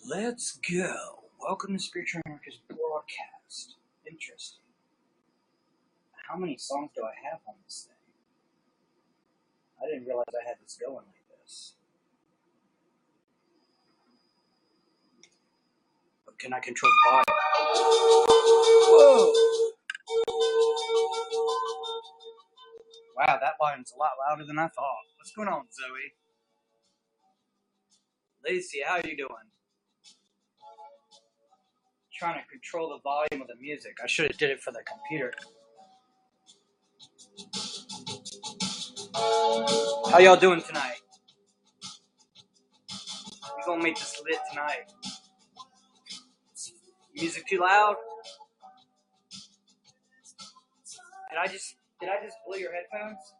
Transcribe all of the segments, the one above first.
Let's go. Welcome to Spiritual Anarchist broadcast. Interesting. How many songs do I have on this thing? I didn't realize I had this going like this. But can I control the volume? Whoa! Wow, that volume's a lot louder than I thought. What's going on, Zoe? Lacey, how are you doing? Trying to control the volume of the music. I should have did it for the computer. How y'all doing tonight? We gonna make this lit tonight. Music too loud? Did I just blow your headphones?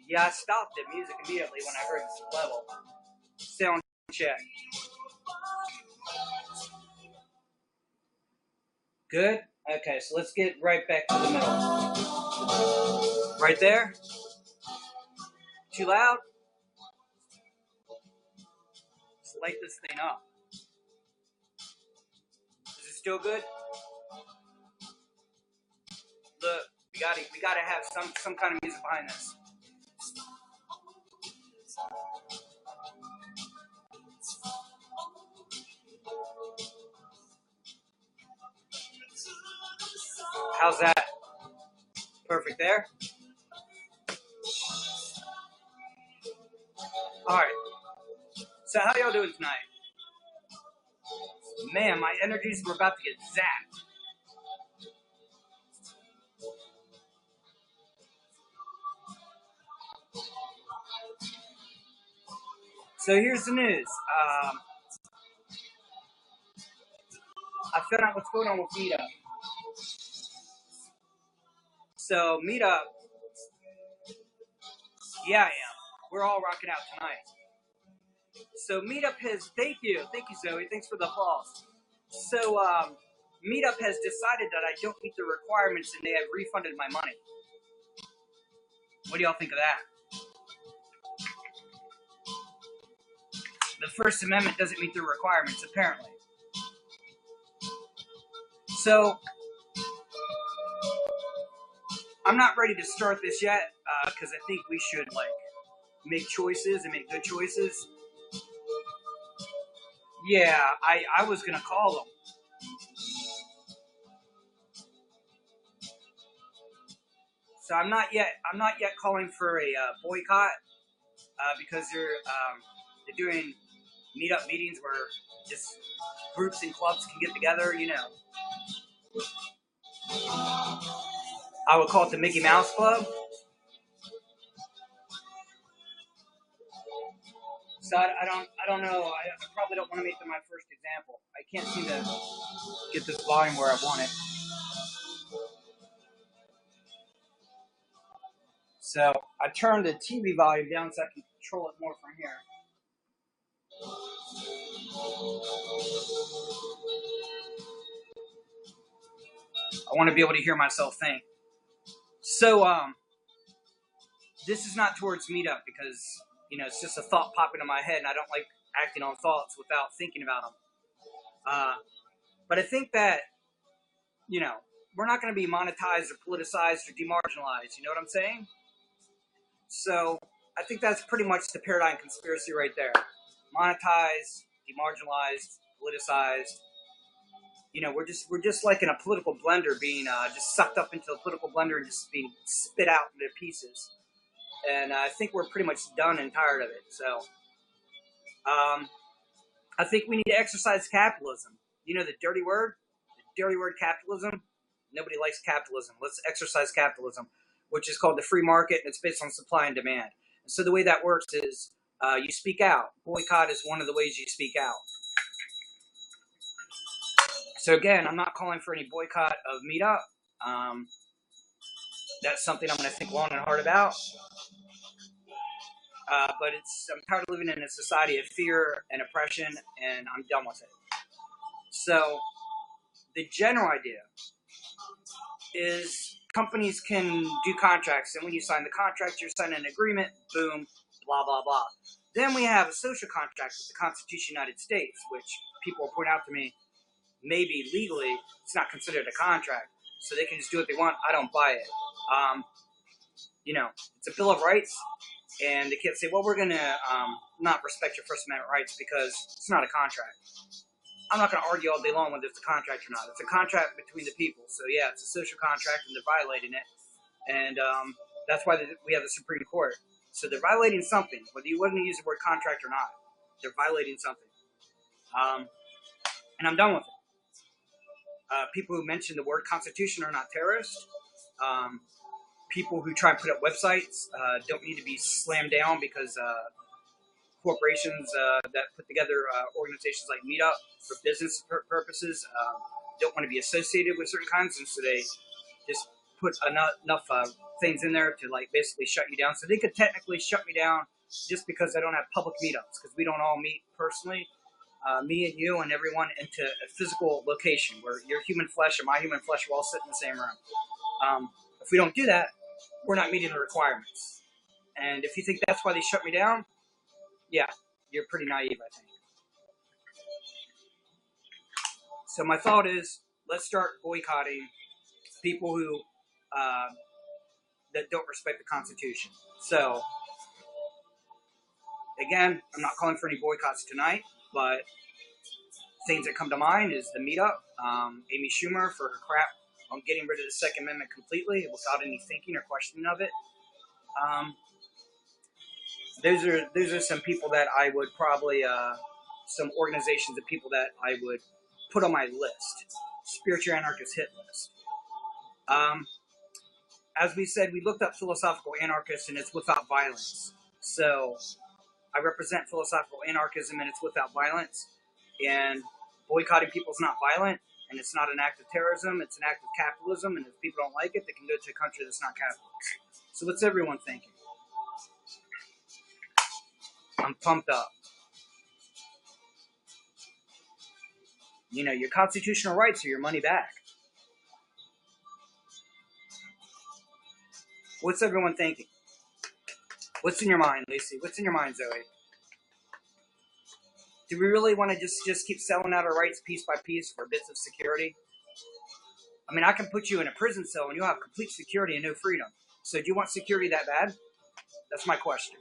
Yeah, I stopped the music immediately when I heard this level. Sound check. Good? Okay, so let's get right back to the middle. Right there? Too loud? Let's light this thing up. Is it still good? Look, we gotta have some kind of music behind this. How's that? Perfect there? Alright. So how y'all doing tonight? Man, my energies were about to get zapped. So here's the news. I found out what's going on with Meetup. So Meetup, yeah, I am. We're all rocking out tonight. So Meetup has, thank you Zoe, thanks for the applause. So Meetup has decided that I don't meet the requirements and they have refunded my money. What do y'all think of that? The First Amendment doesn't meet the requirements, apparently. So I'm not ready to start this yet because I think we should make choices and make good choices. Yeah, I was gonna call them. So I'm not yet calling for a boycott because they're doing meetup meetings where just groups and clubs can get together. You know, I would call it the Mickey Mouse Club. So I don't know. I probably don't want to make them my first example. I can't seem to get this volume where I want it. So I turned the TV volume down so I can control it more from here. I want to be able to hear myself think. So this is not towards Meetup because, you know, it's just a thought popping in my head and I don't like acting on thoughts without thinking about them. But I think that, you know, we're not going to be monetized or politicized or demarginalized. You know what I'm saying? So I think that's pretty much the paradigm conspiracy right there. Monetized, demarginalized, politicized. You know, we're just like in a political blender being just sucked up into a political blender and just being spit out into pieces. And I think we're pretty much done and tired of it. So I think we need to exercise capitalism. You know the dirty word? The dirty word capitalism? Nobody likes capitalism. Let's exercise capitalism, which is called the free market, and it's based on supply and demand. And so the way that works is you speak out. Boycott is one of the ways you speak out. So again, I'm not calling for any boycott of Meetup. That's something I'm going to think long and hard about. But I'm tired of living in a society of fear and oppression, and I'm done with it. So the general idea is companies can do contracts, and when you sign the contract, you're signing an agreement, boom, blah, blah, blah. Then we have a social contract with the Constitution of the United States, which people point out to me, maybe legally, it's not considered a contract, so they can just do what they want. I don't buy it. It's a Bill of Rights, and they can't say, well, we're going to not respect your First Amendment rights because it's not a contract. I'm not going to argue all day long whether it's a contract or not. It's a contract between the people. So, yeah, it's a social contract, and they're violating it. And that's why we have the Supreme Court. So they're violating something, whether you want to use the word contract or not. They're violating something. And I'm done with it. People who mention the word Constitution are not terrorists. People who try and put up websites don't need to be slammed down because corporations that put together organizations like Meetup for business purposes don't want to be associated with certain kinds, and so they just put enough things in there to like basically shut you down. So they could technically shut me down just because I don't have public meetups, because we don't all meet personally, me and you and everyone, into a physical location where your human flesh and my human flesh will all sit in the same room. If we don't do that, we're not meeting the requirements. And if you think that's why they shut me down, yeah, you're pretty naive, I think. So my thought is, let's start boycotting people who that don't respect the Constitution. So, again, I'm not calling for any boycotts tonight, but things that come to mind is the Meetup, Amy Schumer for her crap on getting rid of the Second Amendment completely without any thinking or questioning of it. Those are some people that I would probably, some organizations of people that I would put on my list, spiritual anarchist hit list. As we said, we looked up philosophical anarchists, and it's without violence. So I represent philosophical anarchism, and it's without violence. And boycotting people is not violent, and it's not an act of terrorism. It's an act of capitalism, and if people don't like it, they can go to a country that's not capitalist. So what's everyone thinking? I'm pumped up. Your constitutional rights are your money back. What's everyone thinking? What's in your mind, Lacey? What's in your mind, Zoe? Do we really want to just keep selling out our rights piece by piece for bits of security? I mean, I can put you in a prison cell and you'll have complete security and no freedom. So do you want security that bad? That's my question.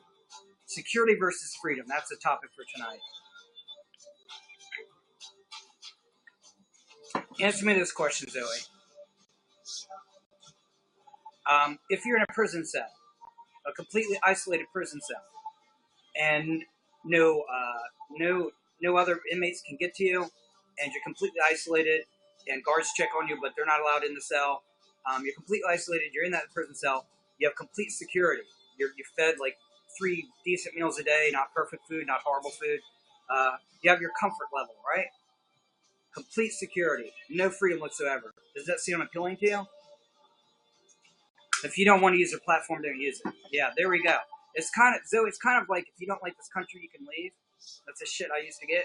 Security versus freedom. That's the topic for tonight. Answer me this question, Zoe. If you're in a prison cell, a completely isolated prison cell, and no other inmates can get to you, and you're completely isolated, and guards check on you, but they're not allowed in the cell. You're completely isolated. You're in that prison cell. You have complete security. You're fed like 3 decent meals a day, not perfect food, not horrible food. You have your comfort level, right? Complete security, no freedom whatsoever. Does that seem appealing to you? If you don't want to use their platform, don't use it. Yeah, there we go. It's kind of like if you don't like this country, you can leave. That's the shit I used to get.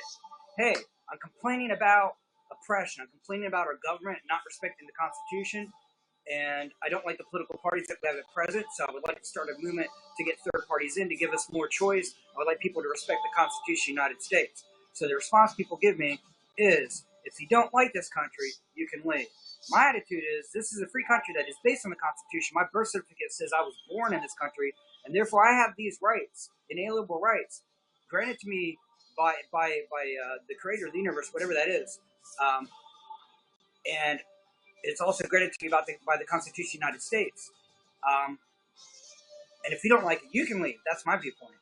Hey, I'm complaining about oppression. I'm complaining about our government not respecting the Constitution, and I don't like the political parties that we have at present, so I would like to start a movement to get third parties in to give us more choice. I would like people to respect the Constitution of the United States. So the response people give me is, if you don't like this country, you can leave. My attitude is, this is a free country that is based on the Constitution. My birth certificate says I was born in this country, and therefore I have these rights, inalienable rights, granted to me by the creator of the universe, whatever that is. And it's also granted to me by the Constitution of the United States. And if you don't like it, you can leave. That's my viewpoint.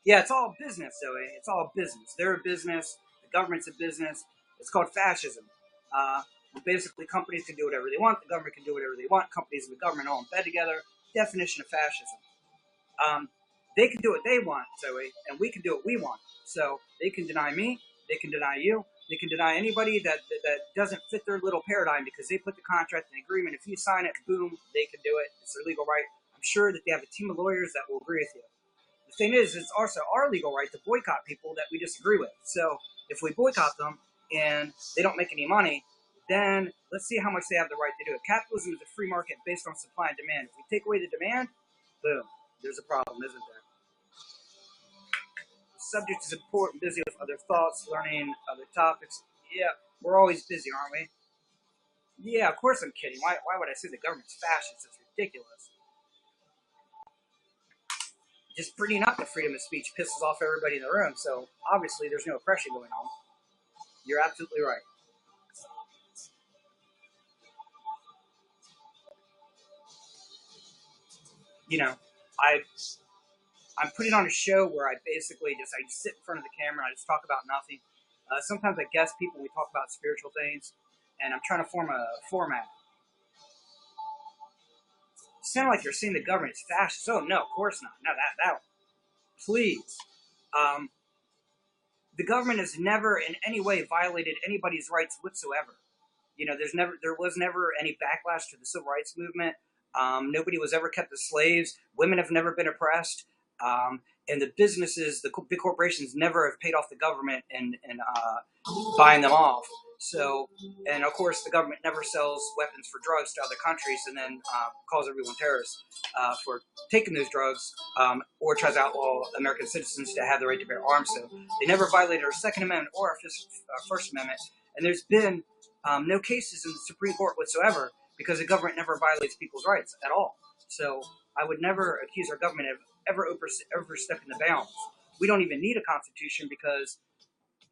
Yeah, it's all business, Zoe. It's all business. They're a business. The government's a business. It's called fascism. Basically, companies can do whatever they want. The government can do whatever they want. Companies and the government all in bed together. Definition of fascism. They can do what they want, Zoe, and we can do what we want. So they can deny me. They can deny you. They can deny anybody that doesn't fit their little paradigm because they put the contract and agreement. If you sign it, boom, they can do it. It's their legal right. I'm sure that they have a team of lawyers that will agree with you. The thing is, it's also our legal right to boycott people that we disagree with. So if we boycott them and they don't make any money, then let's see how much they have the right to do it. Capitalism is a free market based on supply and demand. If we take away the demand, boom. There's a problem, isn't there? The subject is important, busy with other thoughts, learning other topics. Yeah, we're always busy, aren't we? Yeah, of course I'm kidding. Why would I say the government's fascist? It's ridiculous. Just bringing up the freedom of speech pisses off everybody in the room, so obviously there's no oppression going on. You're absolutely right. You know, I'm putting on a show where I basically I sit in front of the camera and I just talk about nothing. Sometimes I guest people, we talk about spiritual things, and I'm trying to form a format. It sounds like you're saying the government is fascist. Oh, no, of course not. No, that please. Um, the government has never in any way violated anybody's rights whatsoever. There was never any backlash to the civil rights movement. Nobody was ever kept as slaves. Women have never been oppressed. And the businesses, the big corporations, never have paid off the government and buying them off. So, and of course, the government never sells weapons for drugs to other countries and then calls everyone terrorists for taking those drugs, or tries to outlaw American citizens to have the right to bear arms. So they never violated our Second Amendment or our First Amendment. And there's been no cases in the Supreme Court whatsoever because the government never violates people's rights at all. So I would never accuse our government of ever overstepping the bounds. We don't even need a constitution because,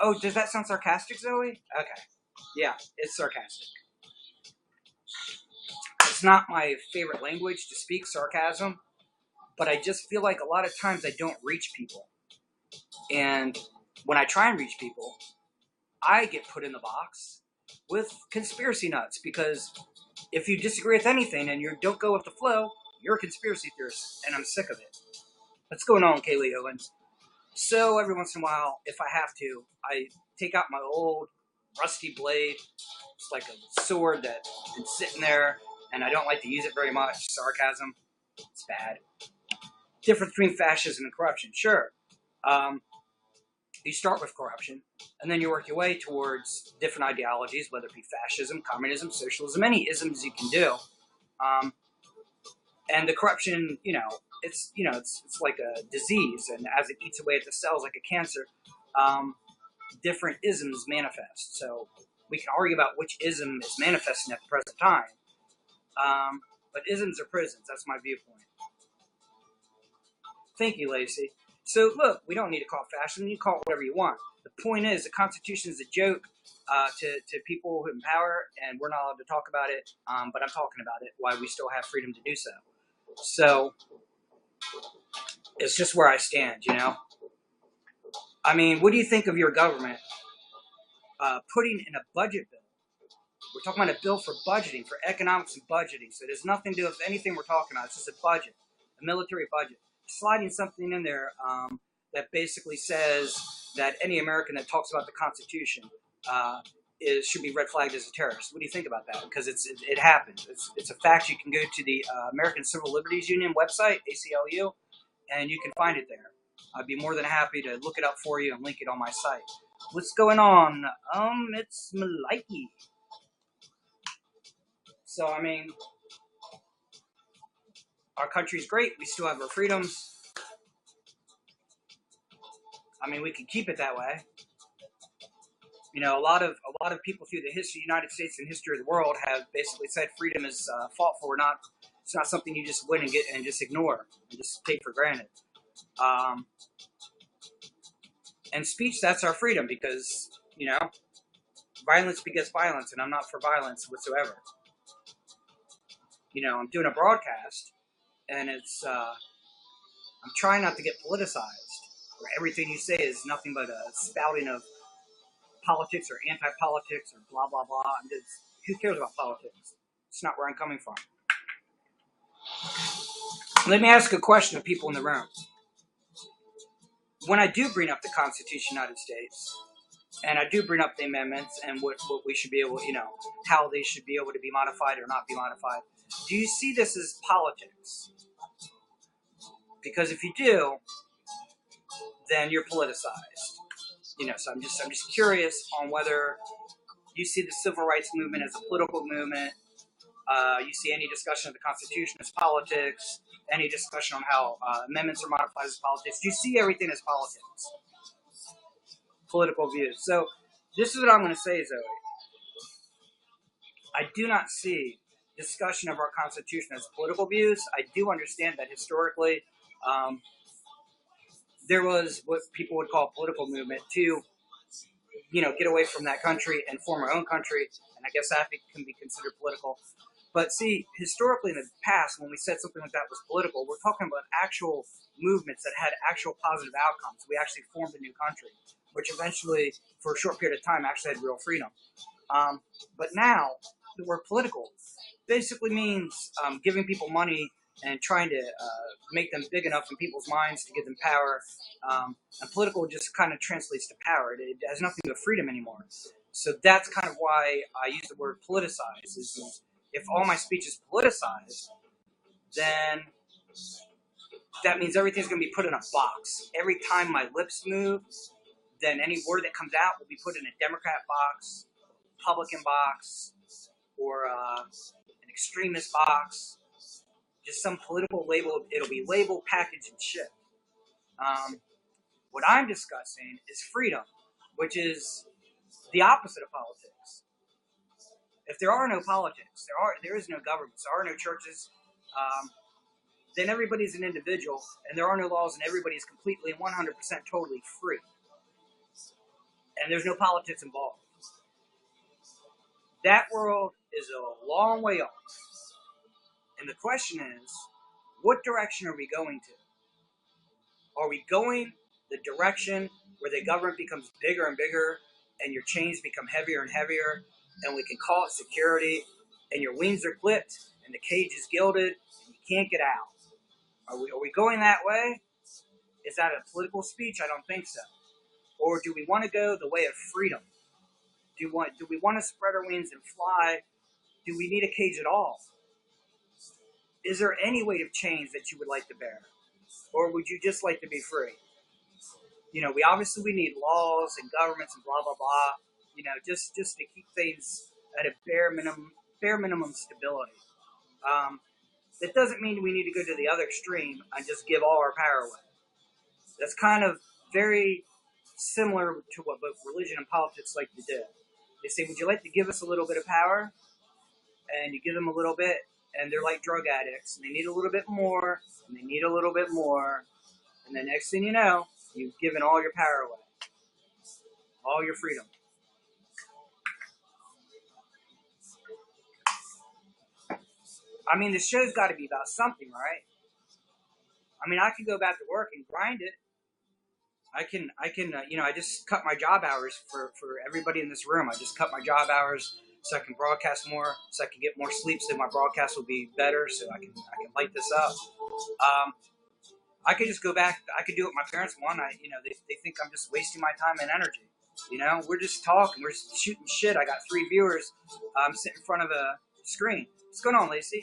oh, does that sound sarcastic, Zoe? Okay. Yeah, it's sarcastic. It's not my favorite language to speak, sarcasm, but I just feel like a lot of times I don't reach people. And when I try and reach people, I get put in the box with conspiracy nuts because if you disagree with anything and you don't go with the flow, you're a conspiracy theorist, and I'm sick of it. What's going on, Kaylee Owens? So every once in a while, if I have to, I take out my old rusty blade. It's like a sword that's been sitting there, and I don't like to use it very much. Sarcasm, it's bad. Difference between fascism and corruption, sure. You start with corruption, and then you work your way towards different ideologies, whether it be fascism, communism, socialism, any isms you can do. And the corruption, it's like a disease, and as it eats away at the cells like a cancer, different isms manifest. So we can argue about which ism is manifesting at the present time, but isms are prisons. That's my viewpoint. Thank you, Lacey. So look, we don't need to call it fascism. You call it whatever you want. The point is, the Constitution is a joke to people in power, and we're not allowed to talk about it. But I'm talking about it. Why we still have freedom to do so. So it's just where I stand, I mean, what do you think of your government putting in a budget bill? We're talking about a bill for budgeting, for economics and budgeting. So it has nothing to do with anything we're talking about. It's just a budget, a military budget. Sliding something in there that basically says that any American that talks about the Constitution should be red flagged as a terrorist. What do you think about that? Because it happens. It's a fact. You can go to the American Civil Liberties Union website, ACLU, and you can find it there. I'd be more than happy to look it up for you and link it on my site. What's going on? It's Maliki. So, I mean, our country's great. We still have our freedoms. I mean, we can keep it that way. A lot of people through the history of the United States and history of the world have basically said freedom is fought for. It's not something you just win and get and just ignore and just take for granted. And speech, that's our freedom because violence begets violence, and I'm not for violence whatsoever. I'm doing a broadcast, and it's I'm trying not to get politicized, where everything you say is nothing but a spouting of politics or anti-politics or blah, blah, blah. Who cares about politics? It's not where I'm coming from. Let me ask a question of people in the room. When I do bring up the Constitution of the United States, and I do bring up the amendments and what we should be able, how they should be able to be modified or not be modified, do you see this as politics? Because if you do, then you're politicized. So I'm just curious on whether you see the civil rights movement as a political movement. You see any discussion of the Constitution as politics. any discussion on how amendments are modified as politics. You see everything as politics, political views. So this is what I'm going to say, Zoe. I do not see discussion of our Constitution as political views. I do understand that historically there was what people would call a political movement to, get away from that country and form our own country. And I guess that can be considered political. But see, historically in the past, when we said something like that was political, we're talking about actual movements that had actual positive outcomes. We actually formed a new country, which eventually, for a short period of time, actually had real freedom. But now, the word political basically means giving people money and trying to make them big enough in people's minds to give them power. And political just kind of translates to power. It has nothing to do with freedom anymore. So that's kind of why I use the word politicize. If all my speech is politicized, then that means everything's going to be put in a box. Every time my lips move, then any word that comes out will be put in a Democrat box, Republican box, or an extremist box. Just some political label. It'll be labeled, packaged, and shipped. What I'm discussing is freedom, which is the opposite of politics. If there are no politics, there is no government, there are no churches, then everybody's an individual, and there are no laws, and everybody's completely and 100% totally free. And there's no politics involved. That world is a long way off. And the question is, what direction are we going to? Are we going the direction where the government becomes bigger and bigger, and your chains become heavier and heavier, and we can call it security, and your wings are clipped, and the cage is gilded, and you can't get out? Are we going that way? Is that a political speech? I don't think so. Or do we want to go the way of freedom? Do we want to spread our wings and fly? Do we need a cage at all? Is there any weight of chains that you would like to bear? Or would you just like to be free? We need laws and governments and blah, blah, blah, just to keep things at a bare minimum stability. That doesn't mean we need to go to the other extreme and just give all our power away. That's kind of very similar to what both religion and politics like to do. They say, would you like to give us a little bit of power? And you give them a little bit, and they're like drug addicts, and they need a little bit more, and they need a little bit more, and the next thing you know, you've given all your power away, all your freedom. I mean, the show's got to be about something, right? I mean, I could go back to work and grind it. I can, I just cut my job hours for everybody in this room. I just cut my job hours so I can broadcast more, so I can get more sleep, so my broadcast will be better, so I can light this up. I could just go back. I could do what my parents want. They think I'm just wasting my time and energy. We're just talking. We're just shooting shit. I got 3 viewers. I'm sitting in front of a screen. What's going on, Lacey?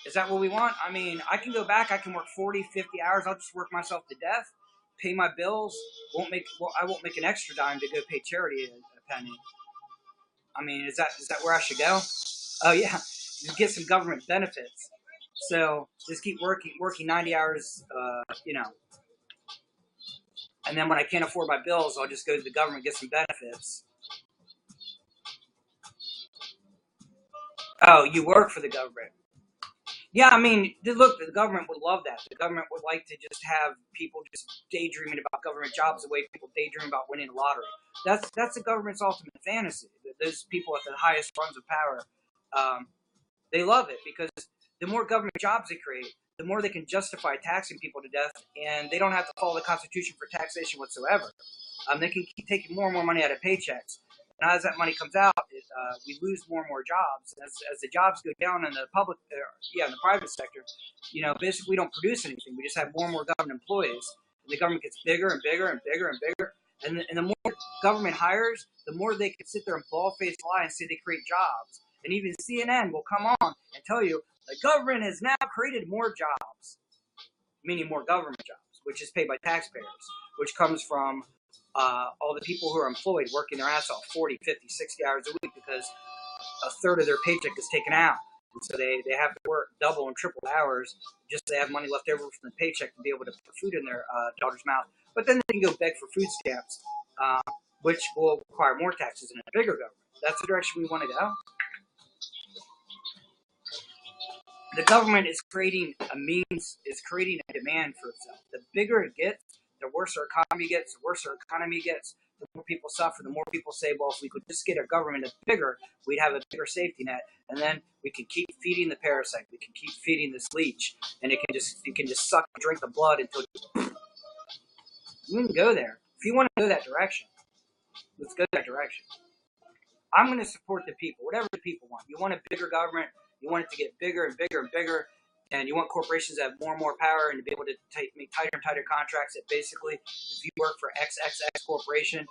Is that what we want? I mean, I can go back. I can work 40, 50 hours. I'll just work myself to death, pay my bills. I won't make an extra dime to go pay charity a penny. I mean, is that where I should go? Oh yeah, just get some government benefits. So just keep working 90 hours, and then when I can't afford my bills, I'll just go to the government, get some benefits. Oh, you work for the government. Yeah, I mean, look, the government would love that. The government would like to just have people just daydreaming about government jobs the way people daydream about winning the lottery. That's the government's ultimate fantasy. Those people at the highest rungs of power, they love it because the more government jobs they create, the more they can justify taxing people to death, and they don't have to follow the Constitution for taxation whatsoever. They can keep taking more and more money out of paychecks. And as that money comes out, we lose more and more jobs. As the jobs go down in the in the private sector, basically we don't produce anything. We just have more and more government employees. And the government gets bigger and bigger and bigger and bigger. And the more government hires, the more they can sit there and bald-faced lie and say they create jobs. And even CNN will come on and tell you the government has now created more jobs, meaning more government jobs, which is paid by taxpayers, which comes from all the people who are employed working their ass off 40, 50, 60 hours a week because a third of their paycheck is taken out. And so they have to work double and triple hours just to have money left over from the paycheck to be able to put food in their daughter's mouth. But then they can go beg for food stamps, which will require more taxes and a bigger government. That's the direction we want to go. The government is creating a means, is creating a demand for itself. The bigger it gets, the worse our economy gets. The worse our economy gets, the more people suffer. The more people say, well, if we could just get our government bigger, we'd have a bigger safety net, and then we can keep feeding the parasite. We can keep feeding this leech, and it can just suck and drink the blood until you can go there. If you want to go that direction, let's go that direction. I'm going to support the people, whatever the people want. You want a bigger government, you want it to get bigger and bigger and bigger, and you want corporations to have more and more power and to be able to make tighter and tighter contracts that basically, if you work for XXX corporation,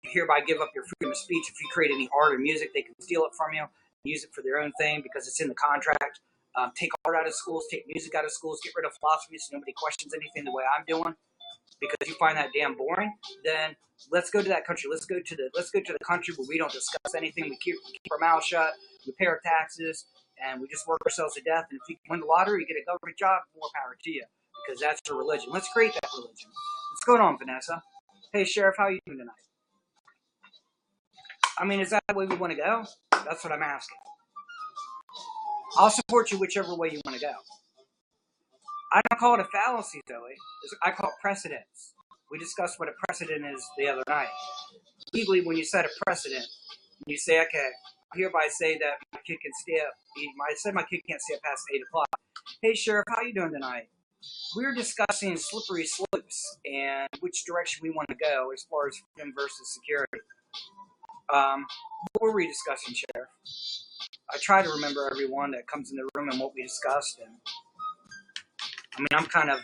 you hereby give up your freedom of speech. If you create any art or music, they can steal it from you, use it for their own thing because it's in the contract. Take art out of schools, take music out of schools, get rid of philosophy so nobody questions anything the way I'm doing. Because you find that damn boring, then let's go to that country. Let's go to the country where we don't discuss anything. We keep our mouth shut. We pay our taxes, and we just work ourselves to death. And if you win the lottery, you get a government job. More power to you, because that's your religion. Let's create that religion. What's going on, Vanessa? Hey, Sheriff, how are you doing tonight? I mean, is that the way we want to go? That's what I'm asking. I'll support you whichever way you want to go. I don't call it a fallacy, Zoe. I call it precedence. We discussed what a precedent is the other night. Legally, when you set a precedent, you say, okay, I hereby say that my kid can stay up. I said my kid can't stay up past 8 o'clock. Hey, Sheriff, how you doing tonight? We're discussing slippery slopes and which direction we want to go as far as freedom versus security. What were we discussing, Sheriff? I try to remember everyone that comes in the room and what we discussed, and I mean, I'm kind of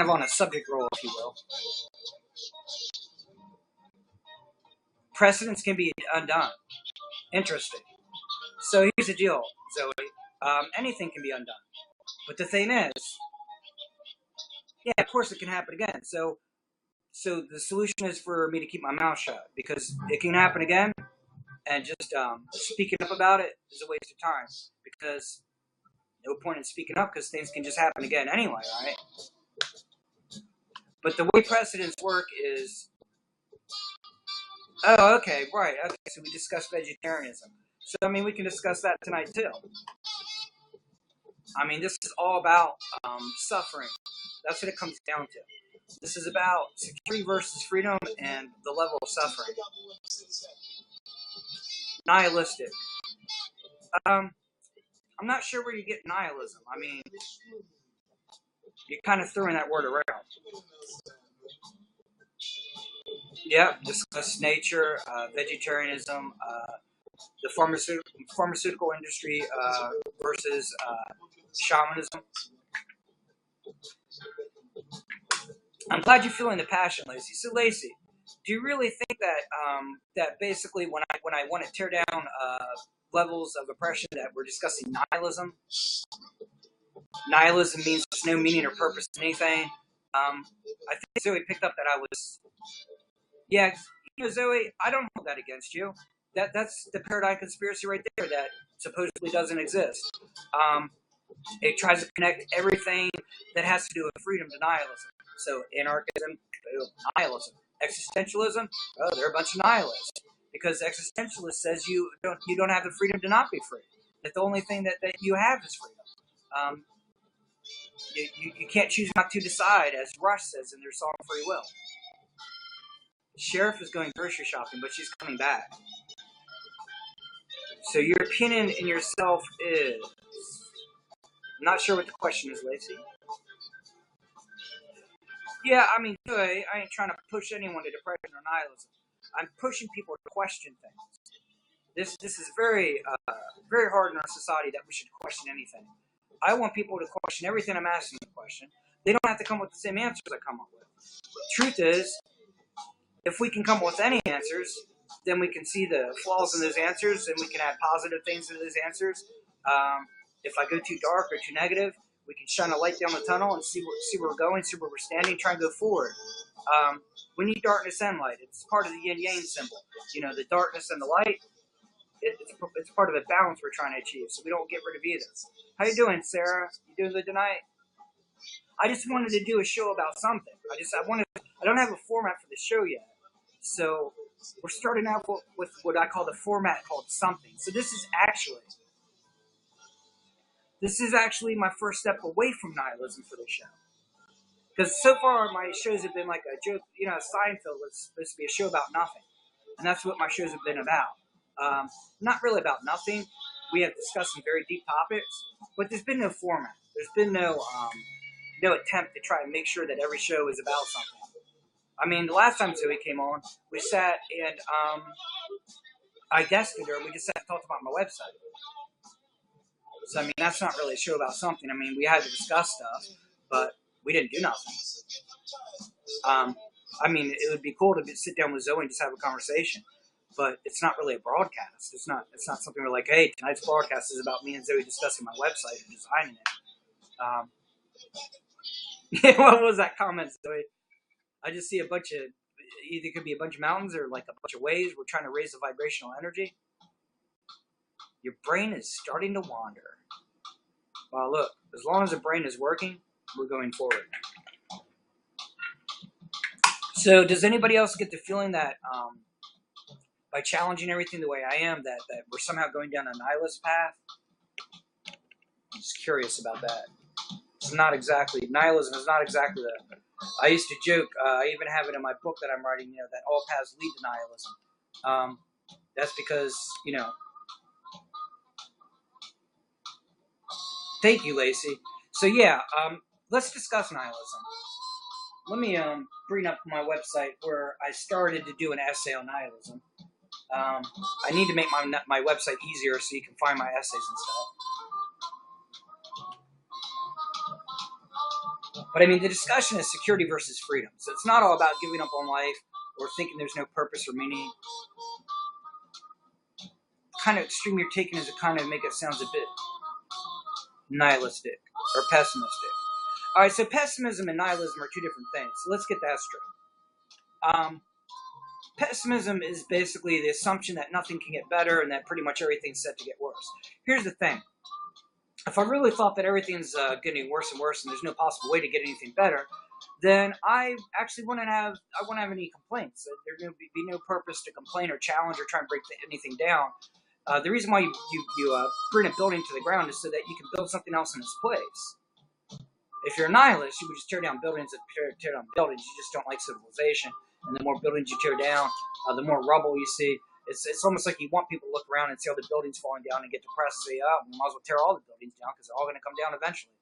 on a subject roll, if you will. Precedents can be undone. Interesting. So here's the deal, Zoe. Anything can be undone. But the thing is, yeah, of course it can happen again. So the solution is for me to keep my mouth shut because it can happen again, and just speaking up about it is a waste of time because no point in speaking up because things can just happen again anyway, right? But the way precedents work is, oh, okay, right, okay, so we discussed vegetarianism. So, I mean, we can discuss that tonight, too. I mean, this is all about suffering. That's what it comes down to. This is about security versus freedom and the level of suffering. Nihilistic. I'm not sure where you get nihilism. I mean, you're kind of throwing that word around. Yeah, discuss nature, vegetarianism, the pharmaceutical industry versus shamanism. I'm glad you're feeling the passion, Lacey. So, Lacey, do you really think that that basically when I want to tear down levels of oppression that we're discussing nihilism? Nihilism means there's no meaning or purpose in anything. I think Zoe picked up that I was. Yeah, Zoe, I don't hold that against you. That's the paradigm conspiracy right there that supposedly doesn't exist. It tries to connect everything that has to do with freedom to nihilism. So anarchism, nihilism. Existentialism, oh, they're a bunch of nihilists. Because existentialist says you don't have the freedom to not be free. That the only thing that you have is freedom. You can't choose not to decide, as Rush says in their song Free Will. Sheriff is going grocery shopping, but she's coming back. So your opinion in yourself is... I'm not sure what the question is, Lacey. Yeah, I mean, I ain't trying to push anyone to depression or nihilism. I'm pushing people to question things. This is very very hard in our society that we should question anything. I want people to question everything I'm asking them to question. They don't have to come up with the same answers I come up with. Truth is, if we can come up with any answers, then we can see the flaws in those answers, and we can add positive things into those answers. If I go too dark or too negative, we can shine a light down the tunnel and see where we're going, see where we're standing, try and go forward. We need darkness and light. It's part of the yin-yang symbol. You know, the darkness and the light. it's part of the balance we're trying to achieve, so we don't get rid of either. How you doing, Sarah? You doing good tonight? I just wanted to do a show about something. I don't have a format for the show yet, so we're starting out with what I call the format called something. So this is actually my first step away from nihilism for the show. Because so far my shows have been like a joke. Seinfeld was supposed to be a show about nothing, and that's what my shows have been about. Not really about nothing. We have discussed some very deep topics, but there's been no format. There's been no attempt to try and make sure that every show is about something. I mean, the last time Zoe came on, we sat and I guested her, and we just sat and talked about my website. So, I mean, that's not really a show about something. I mean, we had to discuss stuff, but we didn't do nothing. I mean, it would be cool to sit down with Zoe and just have a conversation, but it's not really a broadcast. It's not something we're like, hey, tonight's broadcast is about me and Zoe discussing my website and designing it. What was that comment, Zoe? I just see a bunch of, either could be a bunch of mountains or like a bunch of waves. We're trying to raise the vibrational energy. Your brain is starting to wander. Well, look, as long as the brain is working, we're going forward. So does anybody else get the feeling that by challenging everything the way I am, that we're somehow going down a nihilist path? I'm just curious about that. Nihilism is not exactly that. I used to joke, I even have it in my book that I'm writing, that all paths lead to nihilism. That's because, thank you, Lacey. So yeah, let's discuss nihilism. Let me bring up my website where I started to do an essay on nihilism. I need to make my website easier so you can find my essays and stuff. But I mean, the discussion is security versus freedom. So it's not all about giving up on life or thinking there's no purpose or meaning. The kind of extreme you're taking is to kind of make it sound a bit nihilistic or pessimistic. All right, so pessimism and nihilism are two different things. So let's get that straight. Pessimism is basically the assumption that nothing can get better and that pretty much everything's set to get worse. Here's the thing. If I really thought that everything's getting worse and worse and there's no possible way to get anything better, then I actually wouldn't have any complaints. There would be no purpose to complain or challenge or try and break anything down. The reason why you bring a building to the ground is so that you can build something else in its place. If you're a nihilist, you would just tear down buildings and tear down buildings. You just don't like civilization. And the more buildings you tear down, the more rubble you see. It's almost like you want people to look around and see all the buildings falling down and get depressed and say, oh, we might as well tear all the buildings down because they're all going to come down eventually.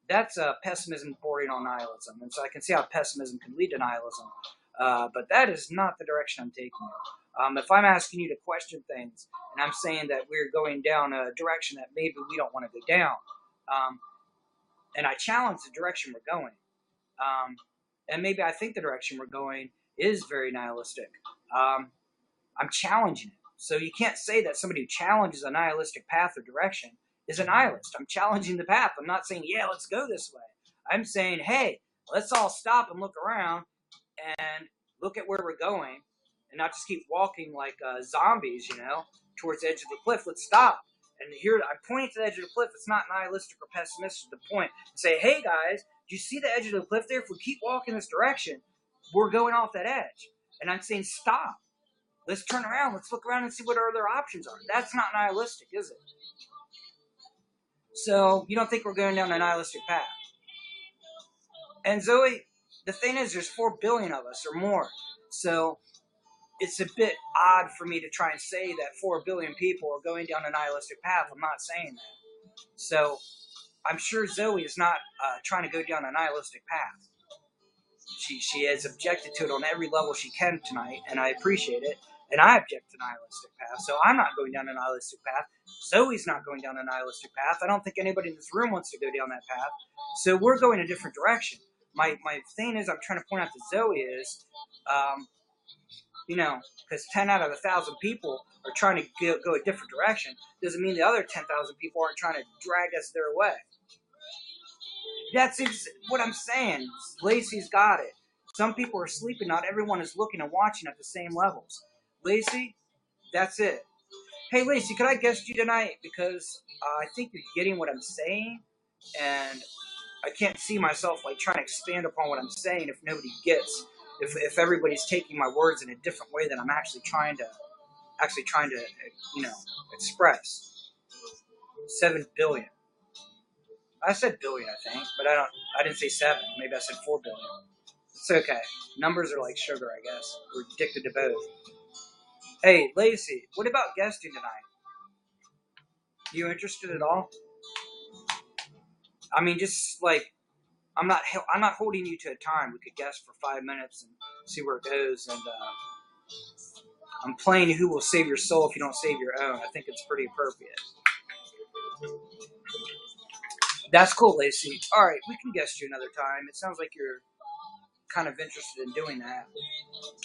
That's pessimism bordering on nihilism. And so I can see how pessimism can lead to nihilism. But that is not the direction I'm taking you. If I'm asking you to question things and I'm saying that we're going down a direction that maybe we don't want to go down, and I challenge the direction we're going, and maybe I think the direction we're going is very nihilistic, I'm challenging it. So you can't say that somebody who challenges a nihilistic path or direction is a nihilist. I'm challenging the path. I'm not saying, yeah, let's go this way. I'm saying, hey, let's all stop and look around and look at where we're going and not just keep walking like zombies, towards the edge of the cliff. Let's stop. And here, I'm pointing to the edge of the cliff. It's not nihilistic or pessimistic. The point. Say, hey, guys, do you see the edge of the cliff there? If we keep walking this direction, we're going off that edge. And I'm saying, stop. Let's turn around. Let's look around and see what our other options are. That's not nihilistic, is it? So you don't think we're going down a nihilistic path. And Zoe, the thing is, there's 4 billion of us or more. So it's a bit odd for me to try and say that 4 billion people are going down a nihilistic path. I'm not saying that. So I'm sure Zoe is not trying to go down a nihilistic path. She has objected to it on every level she can tonight, and I appreciate it. And I object to nihilistic path, so I'm not going down a nihilistic path. Zoe's not going down a nihilistic path. I don't think anybody in this room wants to go down that path. So we're going a different direction. My thing is, I'm trying to point out to Zoe is, because 10 out of 1,000 people are trying to go a different direction, doesn't mean the other 10,000 people aren't trying to drag us their way. That's what I'm saying. Lacey's got it. Some people are sleeping. Not everyone is looking and watching at the same levels. Lacey, that's it. Hey, Lacey, could I guest you tonight? Because I think you're getting what I'm saying, and I can't see myself like trying to expand upon what I'm saying if nobody gets, if everybody's taking my words in a different way than I'm actually trying to, you know, express. 7 billion. I said billion, I think, but I didn't say seven. Maybe I said 4 billion. It's okay. Numbers are like sugar, I guess. We're addicted to both. Hey, Lacey, what about guesting tonight? You interested at all? I mean, just like I'm not holding you to a time. We could guess for 5 minutes and see where it goes. And I'm playing Who Will Save Your Soul If You Don't Save Your Own. I think it's pretty appropriate. That's cool, Lacey. All right, we can guess you another time. It sounds like you're kind of interested in doing that.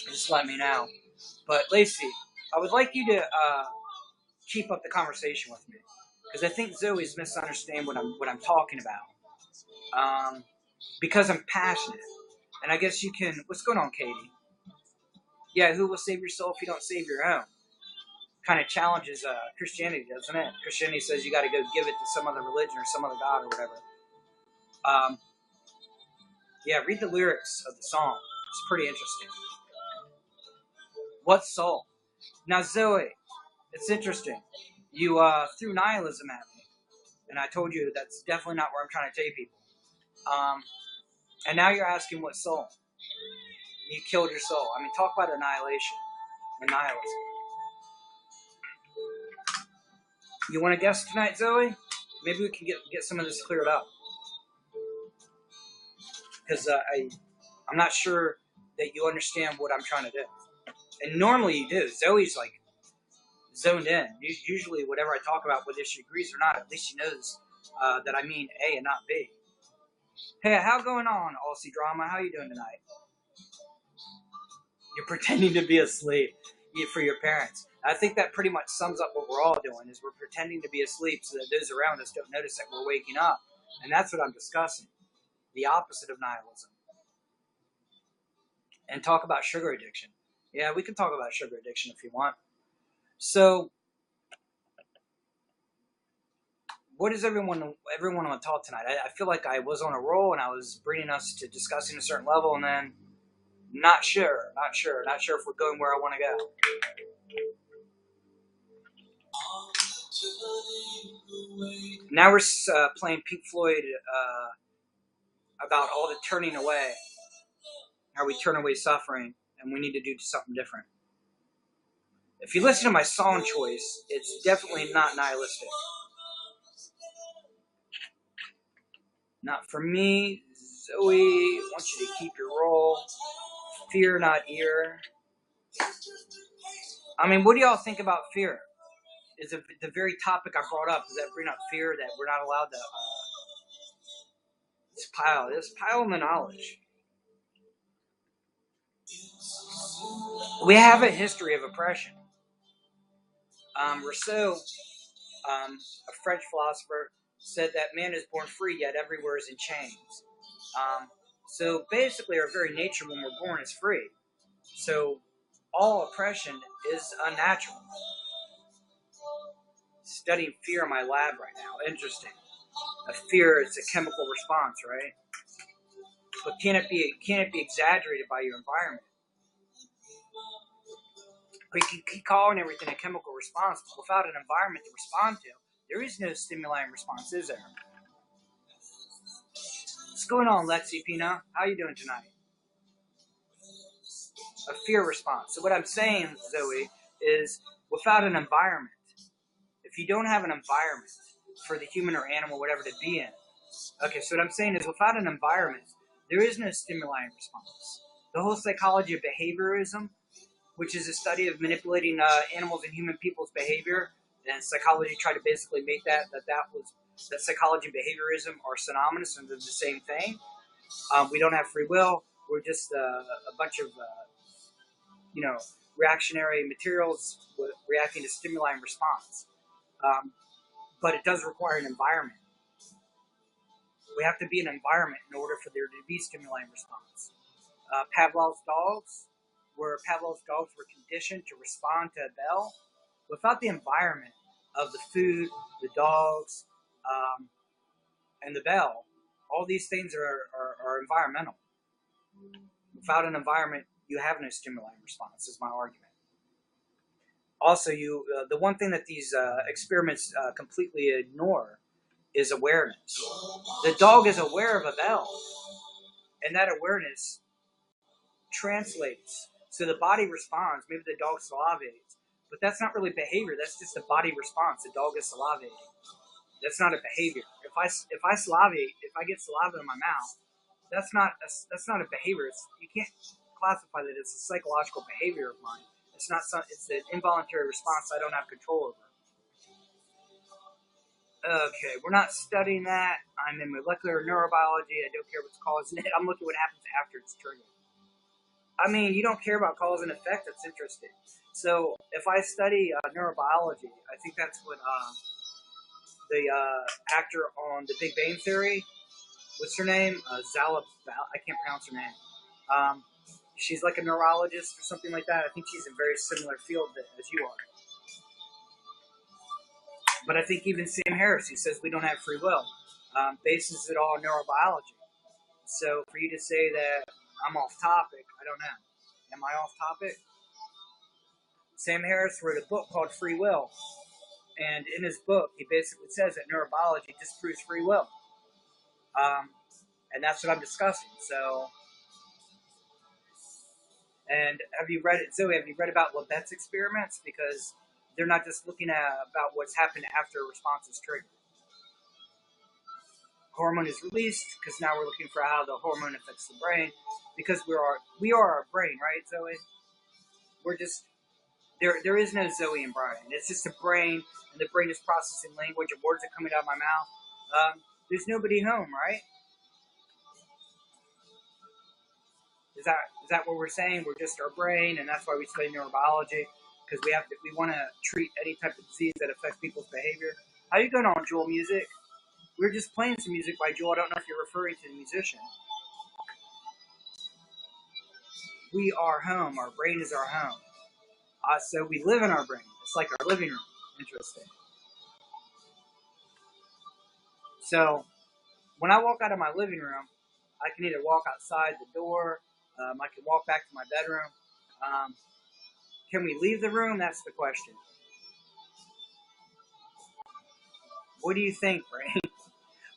Just let me know. But Lacey, I would like you to keep up the conversation with me because I think Zoe's misunderstanding what I'm talking about. Because I'm passionate, and I guess you can. What's going on, Katie? Yeah, who will save your soul if you don't save your own? Kind of challenges Christianity, doesn't it? Christianity says you got to go give it to some other religion or some other god or whatever. Um, yeah, read the lyrics of the song. It's pretty interesting. What soul? Now, Zoe, it's interesting. You threw nihilism at me, and I told you that's definitely not where I'm trying to take people. And now you're asking what soul? You killed your soul. I mean, talk about annihilation and nihilism. You want to guess tonight, Zoe? Maybe we can get some of this cleared up. Because I'm not sure that you understand what I'm trying to do. And normally you do. Zoe's like zoned in. Usually whatever I talk about, whether she agrees or not, at least she knows that I mean A and not B. Hey, how going on, Aussie Drama? How you doing tonight? You're pretending to be asleep for your parents. I think that pretty much sums up what we're all doing, is we're pretending to be asleep so that those around us don't notice that we're waking up. And that's what I'm discussing. The opposite of nihilism. And talk about sugar addiction. Yeah, we can talk about sugar addiction if you want. So, what does everyone want to talk tonight? I feel like I was on a roll and I was bringing us to discussing a certain level, and then not sure if we're going where I want to go. Now we're playing Pink Floyd about all the turning away, how we turn away suffering, and we need to do something different. If you listen to my song choice, it's definitely not nihilistic. Not for me. Zoe, I want you to keep your role. Fear, not ear. I mean, what do y'all think about fear? Is it the very topic I brought up? Does that bring up fear that we're not allowed to pile the knowledge? We have a history of oppression. Rousseau, a French philosopher, said that man is born free, yet everywhere is in chains. So basically, our very nature when we're born is free. So all oppression is unnatural. Studying fear in my lab right now. Interesting. A fear is a chemical response, right? But can it be exaggerated by your environment? We can keep calling everything a chemical response, but without an environment to respond to, there is no stimuli response, is there? What's going on, Lexi Pina? How you doing tonight? A fear response. So what I'm saying, Zoe, is without an environment, if you don't have an environment for the human or animal, whatever, to be in, okay, so what I'm saying is without an environment, there is no stimuli response. The whole psychology of behaviorism, which is a study of manipulating animals and human people's behavior, and psychology tried to basically make that psychology and behaviorism are synonymous and they're the same thing. We don't have free will. We're just a bunch of reactionary materials reacting to stimuli and response. But it does require an environment. We have to be in an environment in order for there to be stimuli and response. Pavlov's dogs were conditioned to respond to a bell. Without the environment of the food, the dogs, and the bell, all these things are environmental. Without an environment, you have no stimuli response, is my argument. Also, the one thing that these experiments completely ignore is awareness. The dog is aware of a bell, and that awareness translates. So the body responds. Maybe the dog salivates, but that's not really behavior. That's just a body response. The dog is salivating. That's not a behavior. If I salivate, if I get saliva in my mouth, that's not a behavior. You can't classify that it's a psychological behavior of mine. It's not. It's an involuntary response I don't have control over. Okay, we're not studying that. I'm in molecular neurobiology. I don't care what's causing it. I'm looking at what happens after it's triggered. I mean, you don't care about cause and effect. That's interesting. So if I study neurobiology, I think that's what the actor on The Big Bang Theory, what's her name? Zala, I can't pronounce her name. She's like a neurologist or something like that. I think she's in a very similar field as you are. But I think even Sam Harris, who says we don't have free will, bases it all on neurobiology. So for you to say that I'm off topic, I don't know. Am I off topic? Sam Harris wrote a book called Free Will. And in his book, he basically says that neurobiology disproves free will. And that's what I'm discussing. So, and have you read it, Zoe? Have you read about Labette's experiments? Because they're not just looking at about what's happened after a response is triggered. Hormone is released because now we're looking for how the hormone affects the brain. Because we are our brain, right, Zoe? We're just there is no Zoe and Brian. It's just a brain, and the brain is processing language and words are coming out of my mouth. There's nobody home, right? Is that what we're saying? We're just our brain, and that's why we study neurobiology, because we want to treat any type of disease that affects people's behavior. How you going on, Jewel Music? We were just playing some music by Jewel. I don't know if you're referring to the musician. We are home. Our brain is our home. So we live in our brain. It's like our living room. Interesting. So when I walk out of my living room, I can either walk outside the door. I can walk back to my bedroom. Can we leave the room? That's the question. What do you think, brain?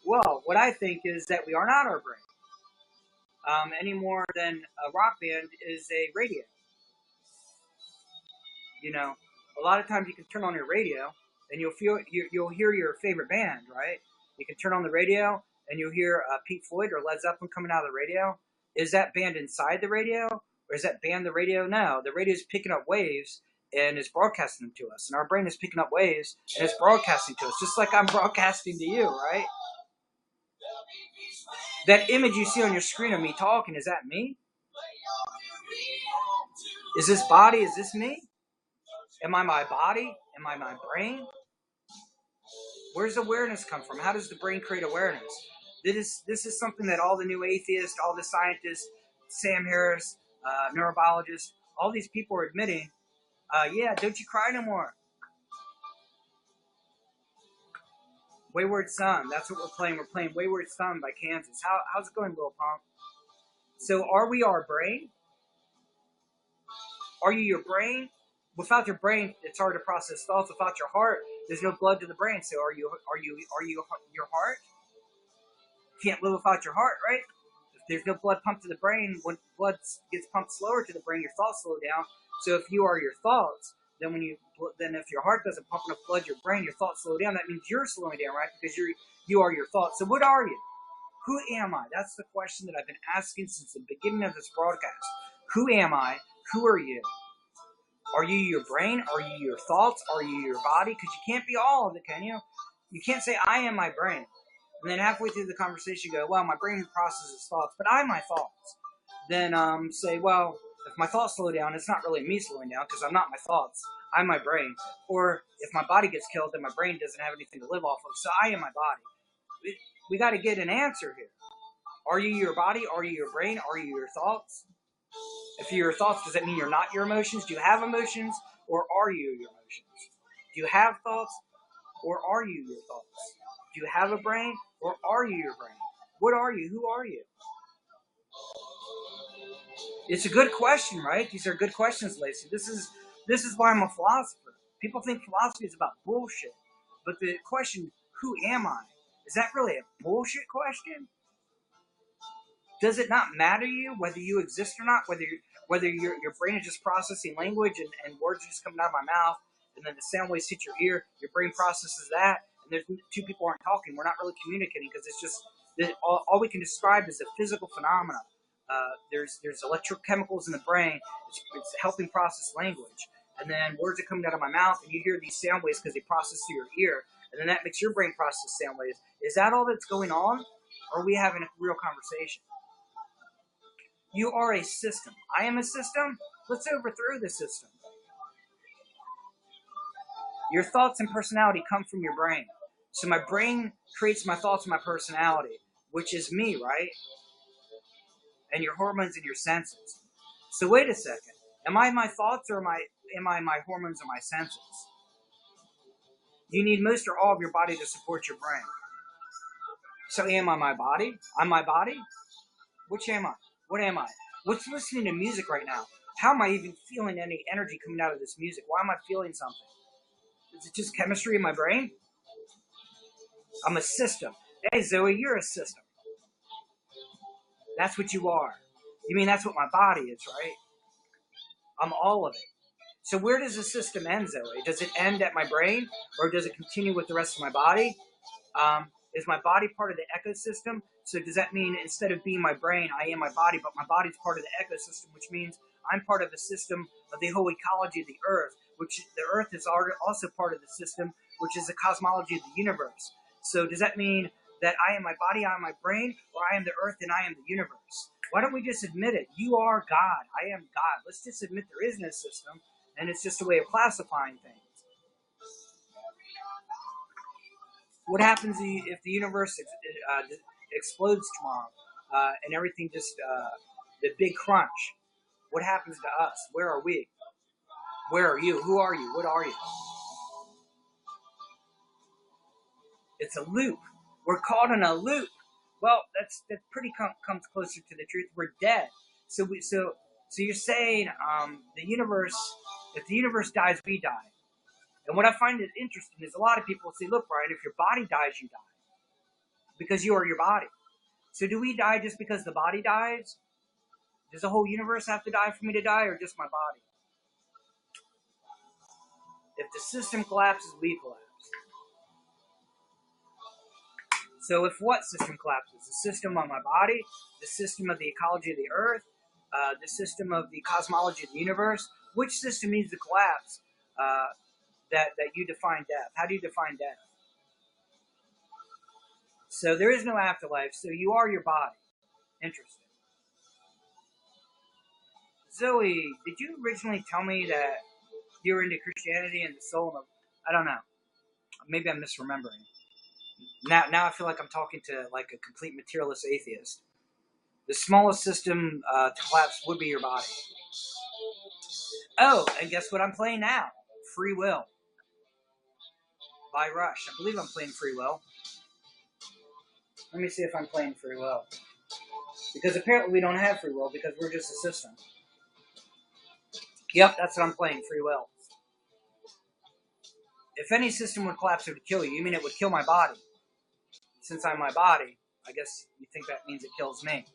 Well, what I think is that we are not our brain. Any more than a rock band is a radio. You know, a lot of times you can turn on your radio and you'll hear your favorite band, right? You can turn on the radio and you'll hear Pete Floyd or Led Zeppelin coming out of the radio. Is that band inside the radio, or is that band the radio? No, the radio is picking up waves and is broadcasting them to us, and our brain is picking up waves and it's broadcasting to us, just like I'm broadcasting to you, right? That image you see on your screen of me talking, is that me? Is this body? Is this me? Am I my body? Am I my brain? Where's awareness come from? How does the brain create awareness? This is something that all the new atheists, all the scientists, Sam Harris, neurobiologists, all these people are admitting. Yeah, don't you cry no more. Wayward Son, that's what we're playing. We're playing Wayward Son by Kansas. How's it going, Lil Pump? So are we our brain? Are you your brain? Without your brain, it's hard to process thoughts. Without your heart, there's no blood to the brain. So are you your heart? Can't live without your heart, right? If there's no blood pumped to the brain, when blood gets pumped slower to the brain, your thoughts slow down. So if you are your thoughts, then if your heart doesn't pump enough blood to your brain, your thoughts slow down. That means you're slowing down, right? Because you are your thoughts. So what are you? Who am I? That's the question that I've been asking since the beginning of this broadcast. Who am I? Who are you? Are you your brain? Are you your thoughts? Are you your body? Because you can't be all of it, can you? You can't say, I am my brain. And then halfway through the conversation, you go, well, my brain processes thoughts, but I'm my thoughts. Then say, well, if my thoughts slow down, it's not really me slowing down because I'm not my thoughts. I'm my brain. Or if my body gets killed, then my brain doesn't have anything to live off of. So I am my body. We got to get an answer here. Are you your body? Are you your brain? Are you your thoughts? If you're your thoughts, does that mean you're not your emotions? Do you have emotions? Or are you your emotions? Do you have thoughts, or are you your thoughts? Do you have a brain, or are you your brain? What are you? Who are you? It's a good question, right? These are good questions, Lacey. This is why I'm a philosopher. People think philosophy is about bullshit. But the question, who am I? Is that really a bullshit question? Does it not matter to you whether you exist or not? Whether your brain is just processing language and words are just coming out of my mouth, and then the sound waves hit your ear, your brain processes that, and there's two people aren't talking. We're not really communicating because it's just all we can describe is a physical phenomena. There's electrochemicals in the brain. It's helping process language, and then words are coming out of my mouth, and you hear these sound waves because they process through your ear, and then that makes your brain process sound waves. Is that all that's going on, or are we having a real conversation? You are a system. I am a system. Let's overthrow the system. Your thoughts and personality come from your brain. So my brain creates my thoughts and my personality, which is me, right? And your hormones and your senses. So wait a second. Am I my thoughts, or am I my hormones or my senses? You need most or all of your body to support your brain. So am I my body? I'm my body? Which am I? What am I? What's listening to music right now? How am I even feeling any energy coming out of this music? Why am I feeling something? Is it just chemistry in my brain? I'm a system. Hey, Zoe, you're a system. That's what you are. You mean that's what my body is, right? I'm all of it. So where does the system end, Zoe? Does it end at my brain, or does it continue with the rest of my body? Is my body part of the ecosystem? So does that mean instead of being my brain, I am my body, but my body's part of the ecosystem, which means I'm part of the system of the whole ecology of the Earth, which the Earth is also part of the system, which is the cosmology of the universe. So does that mean that I am my body, I am my brain, or I am the Earth and I am the universe? Why don't we just admit it? You are God. I am God. Let's just admit there is no system, and it's just a way of classifying things. What happens if the universe explodes tomorrow and everything just, the big crunch? What happens to us? Where are we? Where are you? Who are you? What are you? It's a loop. We're caught in a loop. Well, that pretty comes closer to the truth. We're dead. So you're saying the universe, if the universe dies, we die. And what I find it interesting is a lot of people say, look, Brian, if your body dies, you die. Because you are your body. So do we die just because the body dies? Does the whole universe have to die for me to die, or just my body? If the system collapses, we collapse. So if what system collapses? The system of my body, the system of the ecology of the Earth, the system of the cosmology of the universe? Which system needs to collapse that you define death? How do you define death? So there is no afterlife, so you are your body. Interesting. Zoe, did you originally tell me that you were into Christianity and the soul? I don't know. Maybe I'm misremembering. Now I feel like I'm talking to like a complete materialist atheist. The smallest system to collapse would be your body. Oh, and guess what I'm playing now? Free Will by Rush. I believe I'm playing Free Will. Let me see if I'm playing Free Will. Because apparently we don't have free will because we're just a system. Yep, that's what I'm playing, Free Will. If any system would collapse, it would kill you. You mean it would kill my body? Since I'm my body, I guess you think that means it kills me.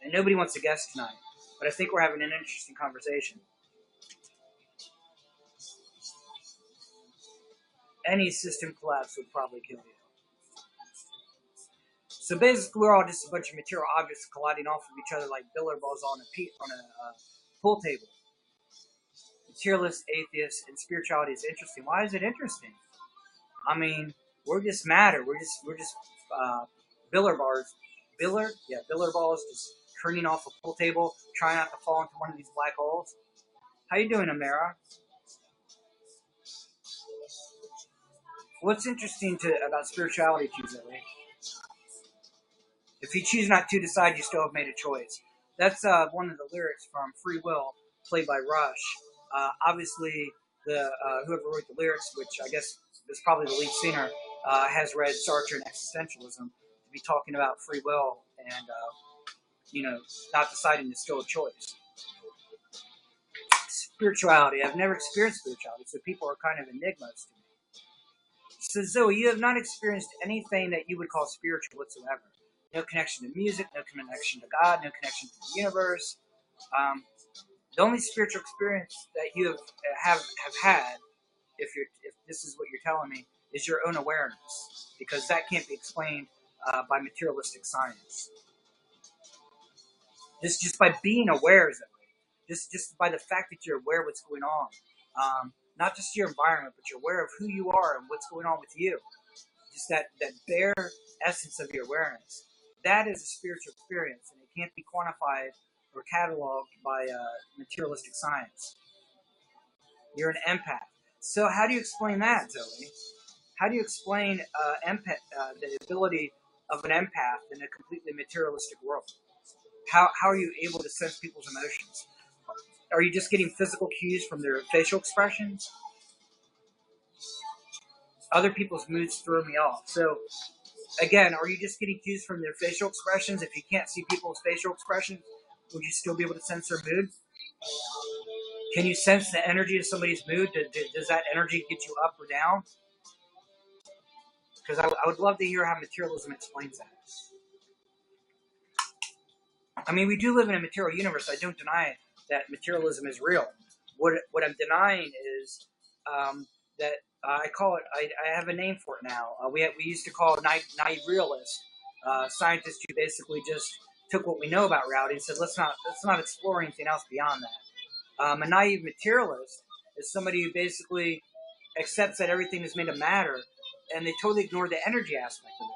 And nobody wants to guess tonight, but I think we're having an interesting conversation. Any system collapse would probably kill you. So basically, we're all just a bunch of material objects colliding off of each other like billiard balls on a pool table. Materialist, atheist, and spirituality is interesting. Why is it interesting? I mean, we're just matter. We're just billiard balls. Billiard balls just turning off a pool table, trying not to fall into one of these black holes. How you doing, Amara? What's interesting about spirituality to you, Zoe? If you choose not to decide, you still have made a choice. That's one of the lyrics from Free Will played by Rush. Obviously, the whoever wrote the lyrics, which I guess is probably the lead singer, has read Sartre and existentialism to be talking about free will and not deciding is still a choice. Spirituality. I've never experienced spirituality, so people are kind of enigmas to me. So Zoe, you have not experienced anything that you would call spiritual whatsoever. No connection to music, no connection to God, no connection to the universe. The only spiritual experience that you have had, if this is what you're telling me, is your own awareness, because that can't be explained by materialistic science. Just by being aware, Zoe. Just by the fact that you're aware of what's going on. Not just your environment, but you're aware of who you are and what's going on with you. Just that bare essence of your awareness. That is a spiritual experience, and it can't be quantified or cataloged by materialistic science. You're an empath. So how do you explain that, Zoe? How do you explain the ability of an empath in a completely materialistic world? How are you able to sense people's emotions? Are you just getting physical cues from their facial expressions? Other people's moods throw me off. So, again, are you just getting cues from their facial expressions? If you can't see people's facial expressions, would you still be able to sense their mood? Can you sense the energy of somebody's mood? Does that energy get you up or down? Because I would love to hear how materialism explains that. I mean, we do live in a material universe. I don't deny that materialism is real. What I'm denying is that I call it. I have a name for it now. We used to call it naive realist. Scientists who basically just took what we know about reality and said, let's not explore anything else beyond that. A naive materialist is somebody who basically accepts that everything is made of matter, and they totally ignore the energy aspect of it.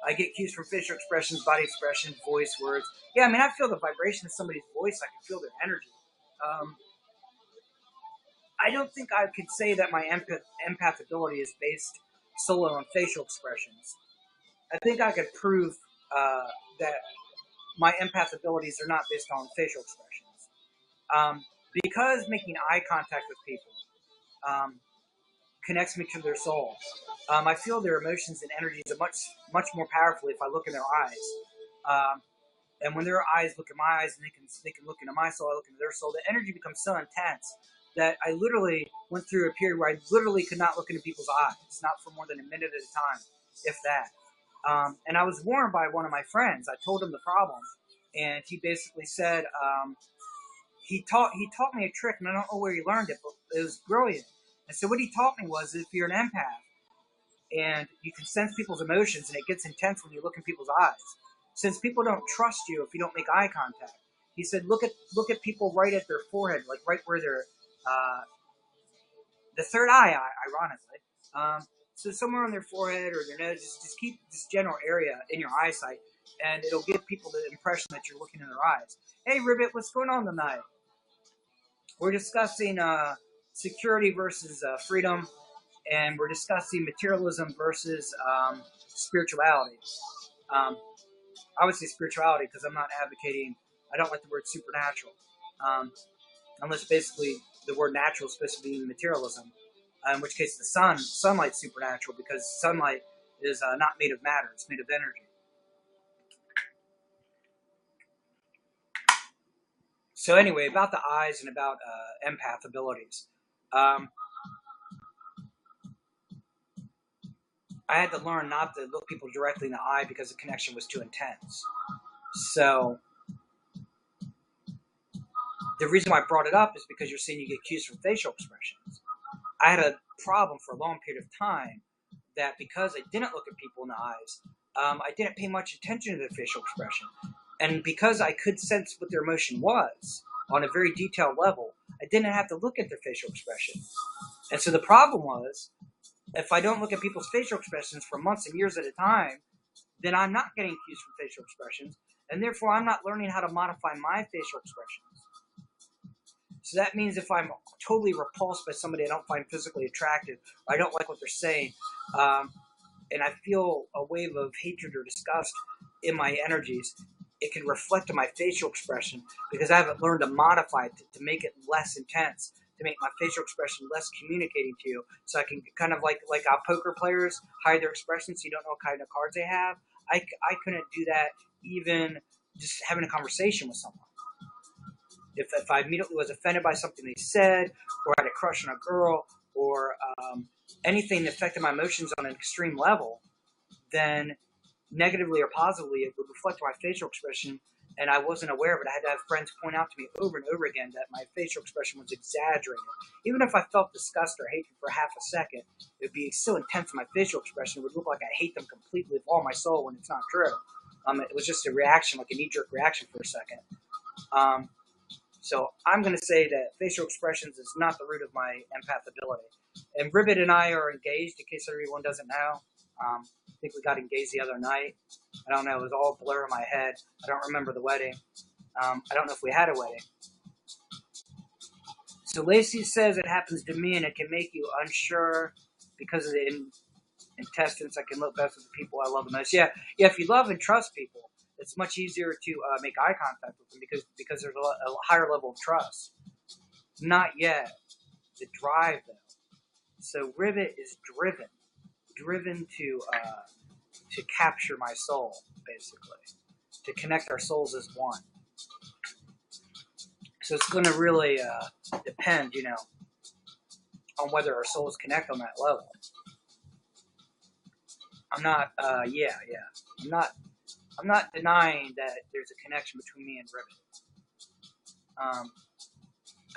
I get cues from facial expressions, body expressions, voice, words. Yeah, I mean, I feel the vibration of somebody's voice. I can feel their energy. I don't think I could say that my empath ability is based solely on facial expressions. I think I could prove that my empath abilities are not based on facial expressions. Because making eye contact with people connects me to their soul. I feel their emotions and energies are much more powerfully if I look in their eyes. And when their eyes look in my eyes and they can look into my soul, I look into their soul, the energy becomes so intense that I literally went through a period where I literally could not look into people's eyes, not for more than a minute at a time, if that. And I was warned by one of my friends. I told him the problem, and he basically said he taught me a trick, and I don't know where he learned it, but it was brilliant. And so what he taught me was, if you're an empath and you can sense people's emotions, and it gets intense when you look in people's eyes, since people don't trust you if you don't make eye contact, he said, look at people right at their forehead, like right where their the third eye, ironically. So somewhere on their forehead or their nose, just keep this general area in your eyesight, and it'll give people the impression that you're looking in their eyes. Hey, Ribbit, what's going on tonight? We're discussing security versus freedom, and we're discussing materialism versus spirituality. Obviously spirituality, because I'm not advocating, I don't like the word supernatural, unless basically the word natural is supposed to be materialism, in which case the sunlight's supernatural, because sunlight is not made of matter, it's made of energy. So anyway, about the eyes and about empath abilities. I had to learn not to look people directly in the eye because the connection was too intense. So the reason why I brought it up is because you're saying you get cues from facial expressions. I had a problem for a long period of time that because I didn't look at people in the eyes, I didn't pay much attention to their facial expression. And because I could sense what their emotion was on a very detailed level, I didn't have to look at their facial expression. And so the problem was, if I don't look at people's facial expressions for months and years at a time, then I'm not getting cues from facial expressions, and therefore I'm not learning how to modify my facial expressions. So that means if I'm totally repulsed by somebody I don't find physically attractive, or I don't like what they're saying, and I feel a wave of hatred or disgust in my energies, it can reflect on my facial expression because I haven't learned to modify it to make it less intense, to make my facial expression less communicating to you, so I can kind of like how poker players hide their expressions so you don't know what kind of cards they have. I couldn't do that even just having a conversation with someone. If I immediately was offended by something they said, or had a crush on a girl, or anything that affected my emotions on an extreme level, then negatively or positively, it would reflect my facial expression, and I wasn't aware of it. I had to have friends point out to me over and over again that my facial expression was exaggerated. Even if I felt disgust or hatred for half a second, it would be so intense in my facial expression, it would look like I hate them completely with all my soul when it's not true. It was just a reaction, like a knee-jerk reaction for a second. So I'm going to say that facial expressions is not the root of my empath ability. And Ribbit and I are engaged, in case everyone doesn't know. I think we got engaged the other night. I don't know. It was all a blur in my head. I don't remember the wedding. I don't know if we had a wedding. So Lacey says it happens to me and it can make you unsure because of the intestines. I can look best with the people I love the most. Yeah. If you love and trust people, it's much easier to make eye contact with them because there's a higher level of trust. Not yet. The drive, though. So Ribbit is driven to capture my soul, basically, to connect our souls as one. So it's going to really depend, on whether our souls connect on that level. I'm not, I'm not denying that there's a connection between me and Ribbit.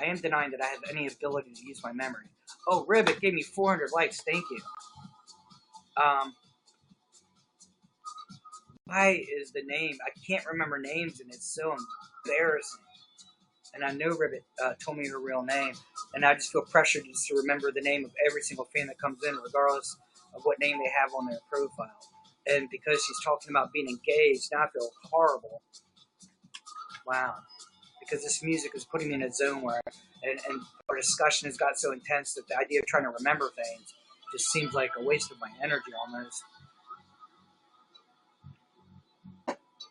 I am denying that I have any ability to use my memory. Oh, Ribbit gave me 400 likes. Thank you. Why is the name? I can't remember names, and it's so embarrassing. And I know Ribbit told me her real name, and I just feel pressured just to remember the name of every single fan that comes in, regardless of what name they have on their profile. And because she's talking about being engaged, now I feel horrible. Wow. Because this music is putting me in a zone where, and our discussion has got so intense that the idea of trying to remember things just seems like a waste of my energy almost.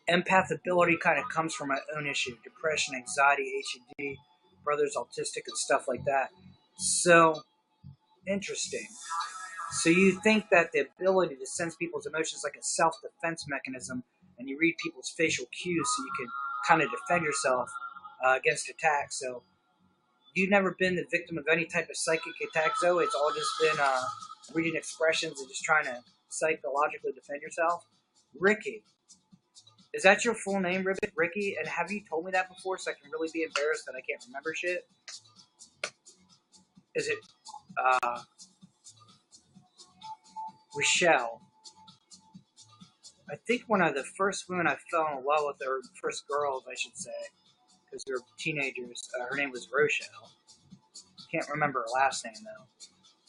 Empath ability kind of comes from my own issue, depression, anxiety, ADD, brother's autistic and stuff like that. So, interesting. So you think that the ability to sense people's emotions like a self-defense mechanism, and you read people's facial cues so you can kind of defend yourself against attack. So you've never been the victim of any type of psychic attack, Zoe? It's all just been reading expressions and just trying to psychologically defend yourself? Ricky. Is that your full name, Ribbit? Ricky? And have you told me that before so I can really be embarrassed that I can't remember shit? Is it Rochelle? I think one of the first women I fell in love with, or first girls, I should say, because they were teenagers, her name was Rochelle. Can't remember her last name, though.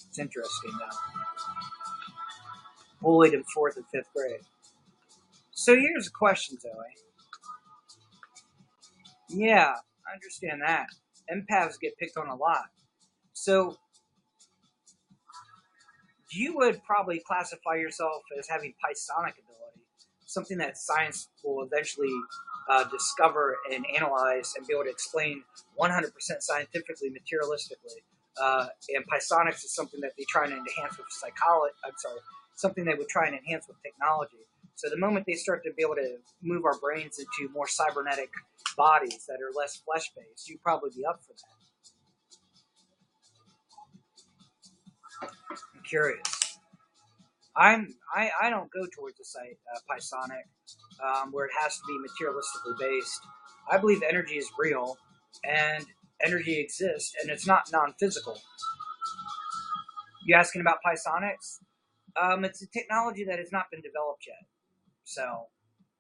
It's interesting, though. Bullied in 4th and 5th grade. So here's a question, Zoe. Yeah, I understand that. Empaths get picked on a lot. So you would probably classify yourself as having Pisonic ability, something that science will eventually discover and analyze and be able to explain 100% scientifically, materialistically. And Pisonics is something that they try and enhance with something they would try and enhance with technology. So the moment they start to be able to move our brains into more cybernetic bodies that are less flesh-based, you'd probably be up for that. I'm curious. I don't go towards the site Pisonic, where it has to be materialistically based. I believe energy is real, and energy exists, and it's not non-physical. You asking about Pisonics? It's a technology that has not been developed yet. So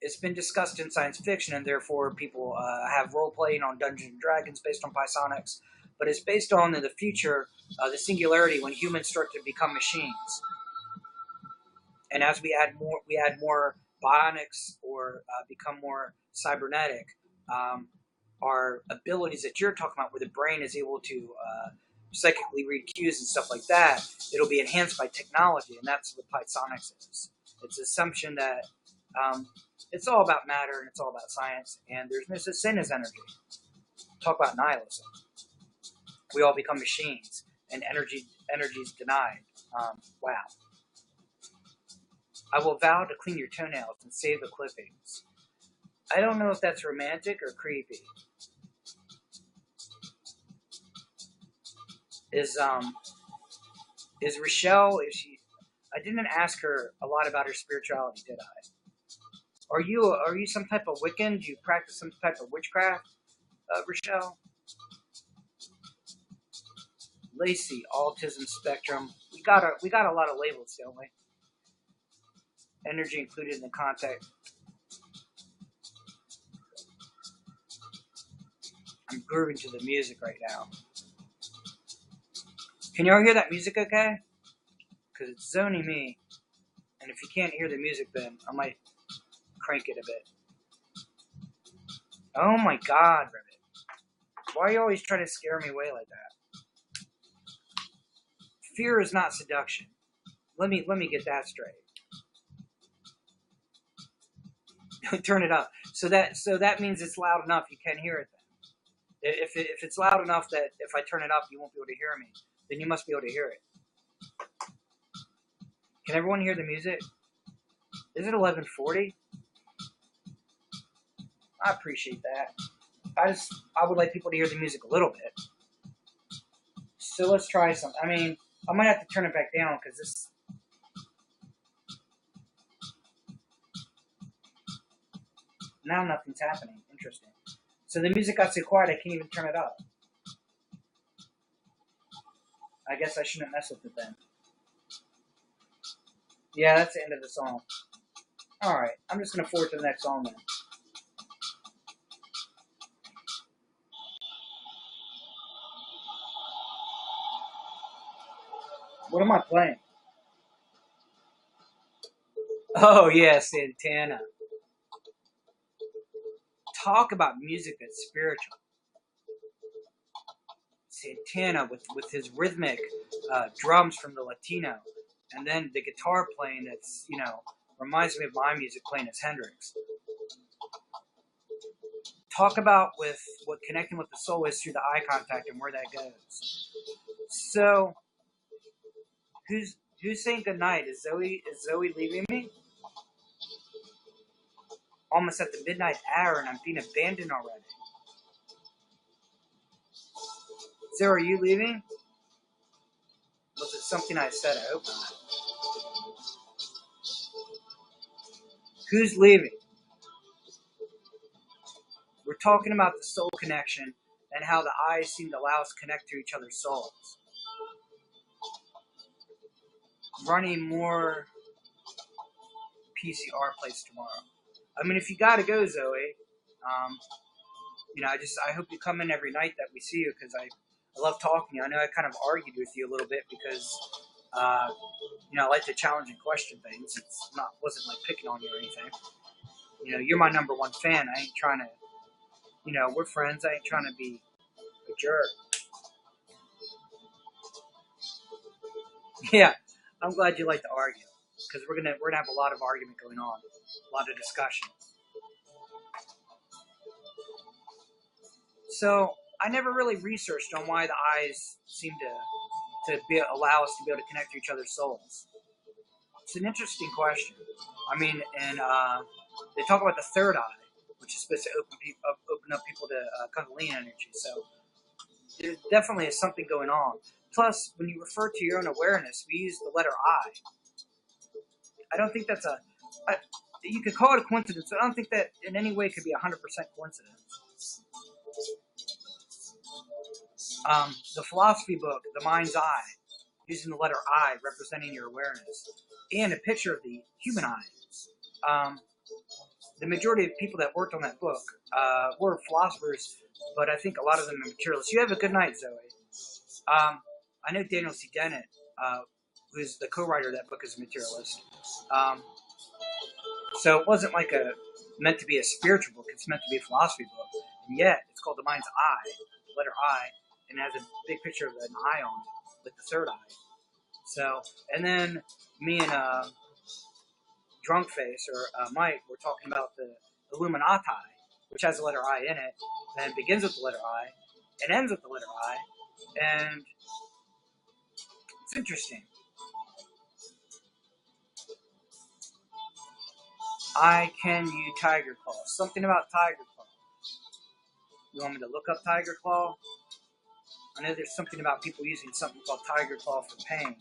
it's been discussed in science fiction, and therefore people have role-playing on Dungeons & Dragons based on Pisonics. But it's based on in the future, the singularity when humans start to become machines. And as we add more bionics or become more cybernetic, our abilities that you're talking about, where the brain is able to psychically read cues and stuff like that, it'll be enhanced by technology, and that's what Pisonics is. It's the assumption that It's all about matter and it's all about science, and there's no such thing as energy. Talk about nihilism. We all become machines, and energy is denied. Wow. I will vow to clean your toenails and save the clippings. I don't know if that's romantic or creepy. Is Rochelle? Is she? I didn't ask her a lot about her spirituality, did I? Are you some type of Wiccan? Do you practice some type of witchcraft, Rochelle? Lacey, autism spectrum. We got a lot of labels, don't we? Energy included in the context. I'm grooving to the music right now. Can y'all hear that music okay? Because it's zoning me. And if you can't hear the music, then I might crank it a bit. Oh my God, Ribbit. Why are you always trying to scare me away like that? Fear is not seduction. Let me get that straight. Turn it up. So that means it's loud enough you can hear it then. If it's loud enough that if I turn it up you won't be able to hear me, then you must be able to hear it. Can everyone hear the music? Is it 11:40? I appreciate that. I would like people to hear the music a little bit. So let's try something. I mean, I might have to turn it back down because this. Now nothing's happening. Interesting. So the music got so quiet I can't even turn it up. I guess I shouldn't mess with it then. Yeah, that's the end of the song. Alright, I'm just going to forward to the next song then. What am I playing? Oh, yeah, Santana. Talk about music that's spiritual. Santana with his rhythmic drums from the Latino, and then the guitar playing that's, reminds me of my music playing as Hendrix. Talk about with what connecting with the soul is through the eye contact and where that goes. So, who's saying goodnight? Is Zoe leaving me? Almost at the midnight hour, and I'm being abandoned already. Zoe, are you leaving? Was it something I said? I hope not. Who's leaving? We're talking about the soul connection and how the eyes seem to allow us to connect to each other's souls. Running more PCR plays tomorrow. I mean, if you gotta go, Zoe, I hope you come in every night that we see you because I love talking to you. I know I kind of argued with you a little bit because, I like to challenge and question things. Wasn't like picking on you or anything. You're my number one fan. I ain't trying to, we're friends. I ain't trying to be a jerk. Yeah, I'm glad you like to argue because we're gonna have a lot of argument going on, a lot of discussion. So I never really researched on why the eyes seem to allow us to be able to connect to each other's souls. It's an interesting question. I mean, and they talk about the third eye, which is supposed to open up people to Kundalini energy. So there definitely is something going on. Plus, when you refer to your own awareness, we use the letter I. I don't think that's you could call it a coincidence, but I don't think that in any way could be 100% coincidence. The philosophy book, The Mind's Eye, using the letter I representing your awareness, and a picture of the human eye. The majority of people that worked on that book were philosophers, but I think a lot of them are materialists. You have a good night, Zoe. I know Daniel C. Dennett, who's the co-writer of that book, is a materialist. So it wasn't like meant to be a spiritual book. It's meant to be a philosophy book. And yet, it's called The Mind's Eye, the letter I, and it has a big picture of an eye on it, with the third eye. So, and then me and Drunk Face or Mike were talking about the Illuminati, which has the letter I in it, and begins with the letter I, and ends with the letter I, and it's interesting. I can you Tiger Claw. Something about Tiger Claw. You want me to look up Tiger Claw? I know there's something about people using something called Tiger Claw for pain.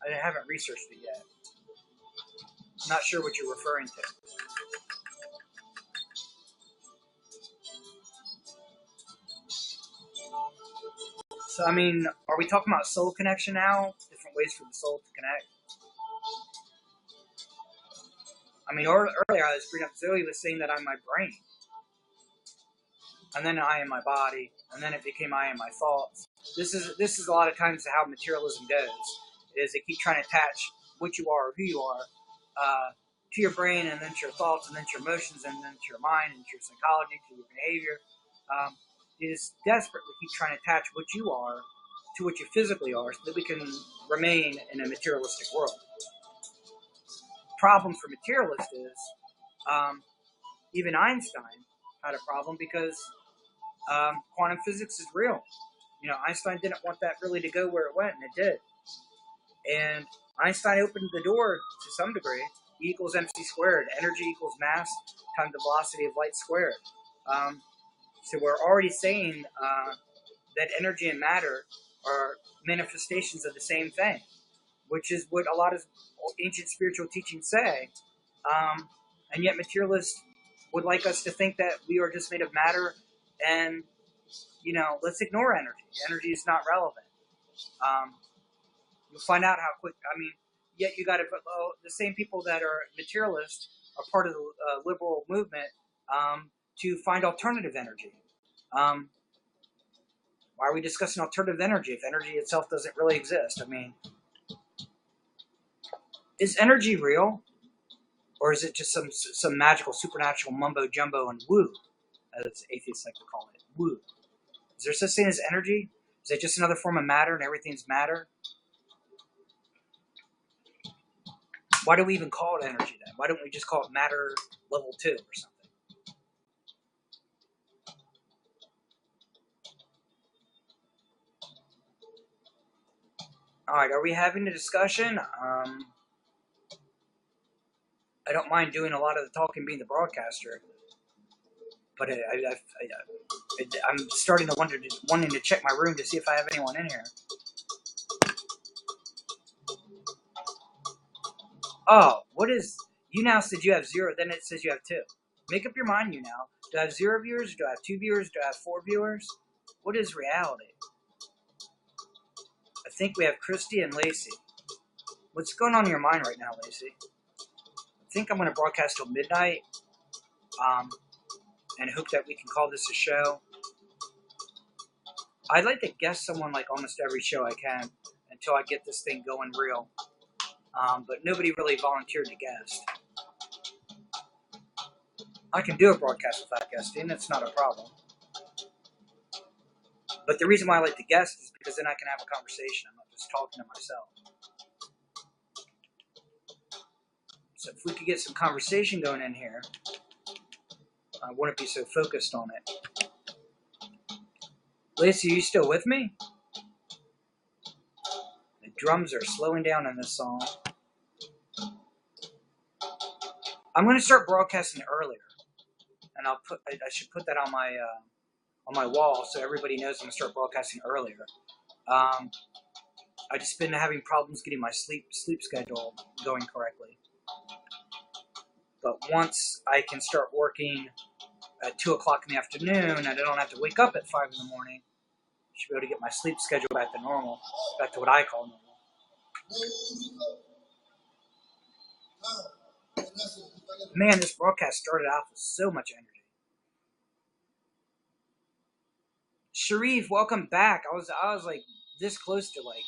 I haven't researched it yet. I'm not sure what you're referring to. So, I mean, are we talking about soul connection now? Different ways for the soul to connect? I mean, earlier I was bringing up Zoe was saying that I'm my brain. And then I am my body. And then it became I am my thoughts. This is a lot of times how materialism goes. Is they keep trying to attach what you are or who you are to your brain, and then to your thoughts, and then to your emotions, and then to your mind, and to your psychology, to your behavior. They just desperately keep trying to attach what you are to what you physically are so that we can remain in a materialistic world. Problem for materialists is even Einstein had a problem because quantum physics is real. Einstein didn't want that really to go where it went, and it did. And Einstein opened the door to some degree. E equals mc squared. Energy equals mass times the velocity of light squared. So we're already saying that energy and matter are manifestations of the same thing, which is what a lot of ancient spiritual teachings say. And yet materialists would like us to think that we are just made of matter and, let's ignore energy. Energy is not relevant. You'll find out how quick, yet you got to, the same people that are materialists are part of the liberal movement to find alternative energy. Why are we discussing alternative energy if energy itself doesn't really exist? Is energy real? Or is it just some magical, supernatural mumbo-jumbo and woo, as atheists like to call it? Woo. Is there such thing as energy? Is it just another form of matter and everything's matter? Why do we even call it energy then? Why don't we just call it matter level 2 or something? All right, are we having a discussion? I don't mind doing a lot of the talking, being the broadcaster, but I'm starting to wanting to check my room to see if I have anyone in here. Oh, what is... YouNow said you have 0, then it says you have 2. Make up your mind, YouNow. Do I have 0 viewers? Do I have 2 viewers? Do I have 4 viewers? What is reality? I think we have Christy and Lacey. What's going on in your mind right now, Lacey? I think I'm going to broadcast till midnight, and hope that we can call this a show. I'd like to guest someone like almost every show I can until I get this thing going real. But nobody really volunteered to guest. I can do a broadcast without guesting. It's not a problem. But the reason why I like to guest is because then I can have a conversation. I'm not just talking to myself. So if we could get some conversation going in here, I wouldn't be so focused on it. Lacey, are you still with me? The drums are slowing down in this song. I'm going to start broadcasting earlier, and I should put that on my wall so everybody knows I'm going to start broadcasting earlier. I've just been having problems getting my sleep schedule going correctly. But once I can start working at 2 o'clock in the afternoon and I don't have to wake up at 5 in the morning, I should be able to get my sleep schedule back to normal, back to what I call normal. Man, this broadcast started off with so much energy. Sharif, welcome back. I was like this close to like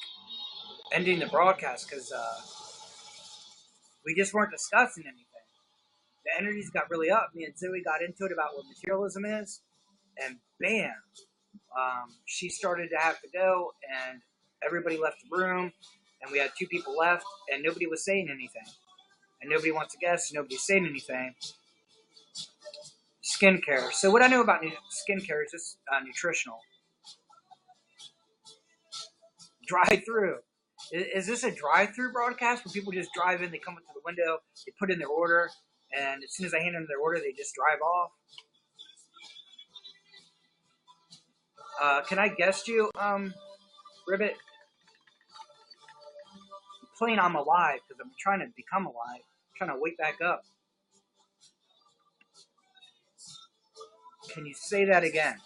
ending the broadcast because we just weren't discussing anything. The energies got really up. Me and Zoe got into it about what materialism is, and bam, she started to have to go, and everybody left the room, and we had 2 people left, and nobody was saying anything. and nobody wants to guess, nobody's saying anything. Skincare. So what I know about skincare is just nutritional. Drive-through. Is this a drive-through broadcast where people just drive in, they come up to the window, they put in their order, and as soon as I hand them their order, they just drive off? Can I guest you, Ribbit? I'm playing I'm alive because I'm trying to become alive. I'm trying to wake back up. Can you say that again?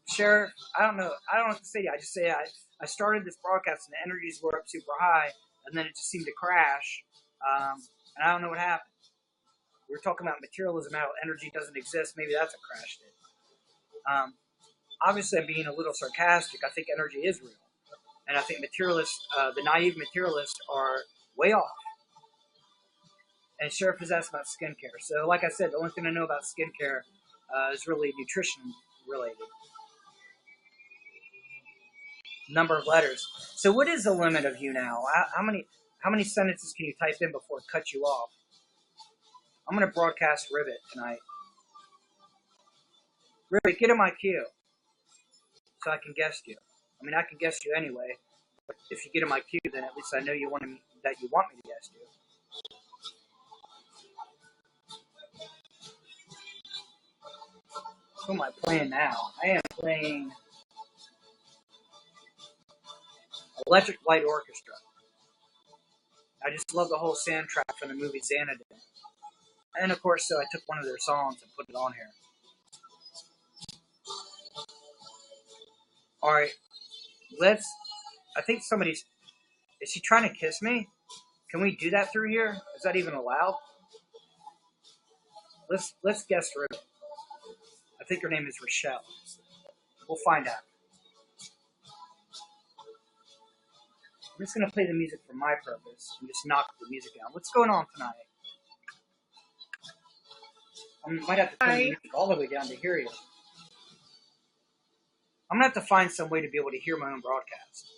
Sheriff, I don't know. I don't know what to say to you. I just say I started this broadcast and the energies were up super high, and then it just seemed to crash. And I don't know what happened. We were talking about materialism, how energy doesn't exist. Maybe that's what crashed it. Obviously, I'm being a little sarcastic. I think energy is real. And I think materialists, the naive materialists, are way off. And Sheriff is asked about skincare. So, like I said, the only thing I know about skincare is really nutrition related. Number of letters. So, what is the limit of YouNow? How many sentences can you type in before it cuts you off? I'm going to broadcast Ribbit tonight. Ribbit, get in my queue so I can guest you. I mean, I can guest you anyway. But if you get in my queue, then at least I know that you want me to guest you. Who am I playing now? I am playing Electric Light Orchestra. I just love the whole soundtrack from the movie Xanadu. And of course, so I took one of their songs and put it on here. Alright, I think is she trying to kiss me? Can we do that through here? Is that even allowed? Let's guess Ribbit. I think her name is Rochelle. We'll find out. I'm just going to play the music for my purpose and just knock the music down. What's going on tonight? I might have to turn the music all the way down to hear you. I'm going to have to find some way to be able to hear my own broadcast.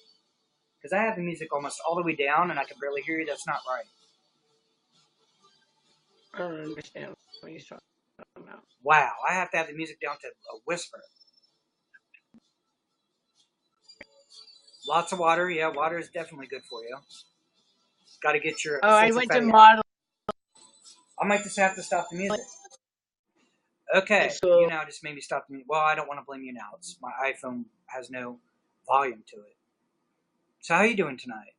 Because I have the music almost all the way down and I can barely hear you. That's not right. I don't understand what you're talking about. Wow, I have to have the music down to a whisper. Lots of water. Yeah, water is definitely good for you. Got to get your... I went to model. I might just have to stop the music. Okay, So, YouNow just made me stop the music. Well, I don't want to blame YouNow. My iPhone has no volume to it. So how are you doing tonight?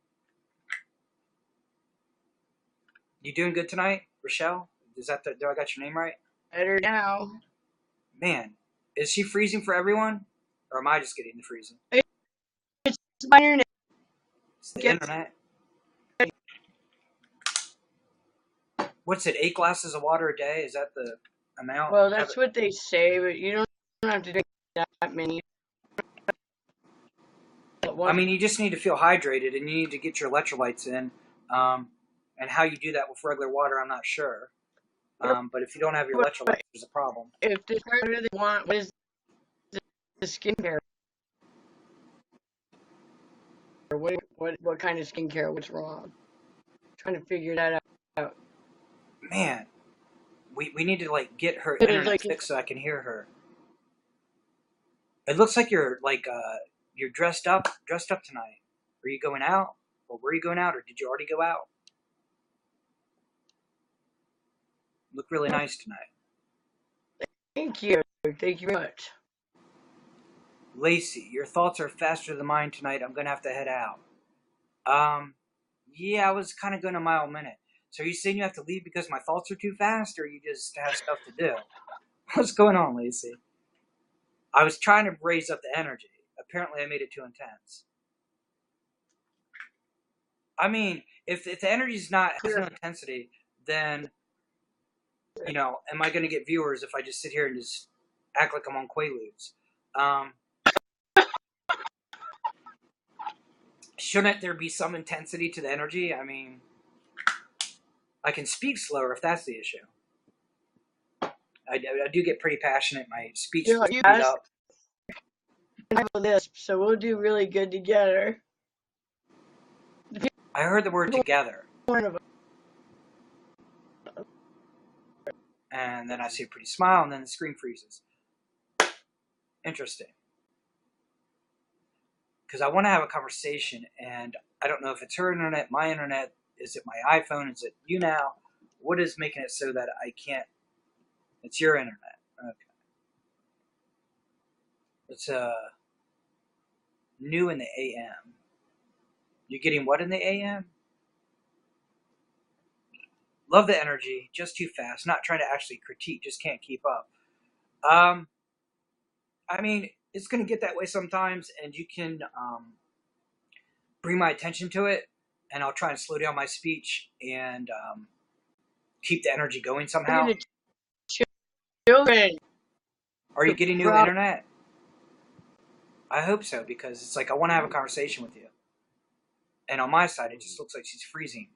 You doing good tonight, Rochelle? Do I got your name right? better now. Man, is she freezing for everyone? Or am I just getting the freezing? It's my internet. It's the internet. What's it, 8 glasses of water a day? Is that the amount? Well, that's what they say, but you don't have to drink that many. I mean, you just need to feel hydrated, and you need to get your electrolytes in. And how you do that with regular water, I'm not sure. But if you don't have your electrolytes, there's a problem. If the person really want, what is the skincare? Or what kind of skincare? What's wrong? I'm trying to figure that out. Man, we need to like get her internet fixed so I can hear her. It looks like you're dressed up tonight. Are you going out? Or were you going out? Or did you already go out? You look really nice tonight. Thank you. Thank you very much. Lacey, your thoughts are faster than mine tonight. I'm going to have to head out. Yeah, I was kind of going a mile a minute. So are you saying you have to leave because my thoughts are too fast, or you just have stuff to do? What's going on, Lacey? I was trying to raise up the energy. Apparently, I made it too intense. I mean, if the energy is not has no intensity, then, am I going to get viewers if I just sit here and just act like I'm on Quaaludes? Shouldn't there be some intensity to the energy? I mean, I can speak slower if that's the issue. I do get pretty passionate. My speech will speed up. I have a lisp, so we'll do really good together. I heard the word together. And then I see a pretty smile, and then the screen freezes. Interesting. Because I want to have a conversation, and I don't know if it's her internet, my internet, is it my iPhone, is it YouNow? What is making it so that I can't? It's your internet. Okay. It's new in the AM. You're getting what in the AM? Love the energy, just too fast. Not trying to actually critique, just can't keep up. I mean, it's going to get that way sometimes, and you can bring my attention to it, and I'll try and slow down my speech and keep the energy going somehow. Children. Are you getting new internet? I hope so, because it's like I want to have a conversation with you. And on my side, it just looks like she's freezing.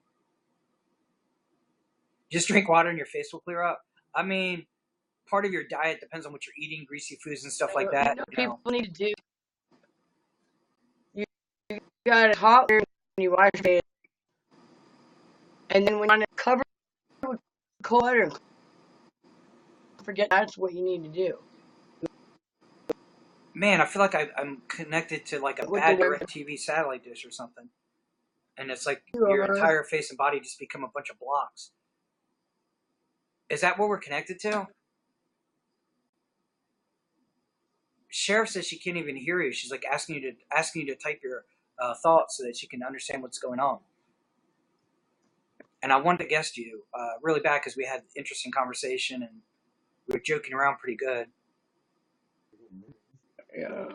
Just drink water and your face will clear up. I mean, part of your diet depends on what you're eating, greasy foods and stuff like that. People need to do. You got it hot when you wash your face, and then when you want to cover it with cold water, forget that's what you need to do. Man, I feel like I'm connected to like a bad DirecTV satellite dish or something. And it's like your entire face and body just become a bunch of blocks. Is that what we're connected to? Sheriff says she can't even hear you. She's like asking you to type your thoughts so that she can understand what's going on. And I wanted to guest you really bad because we had interesting conversation and we were joking around pretty good. Yeah.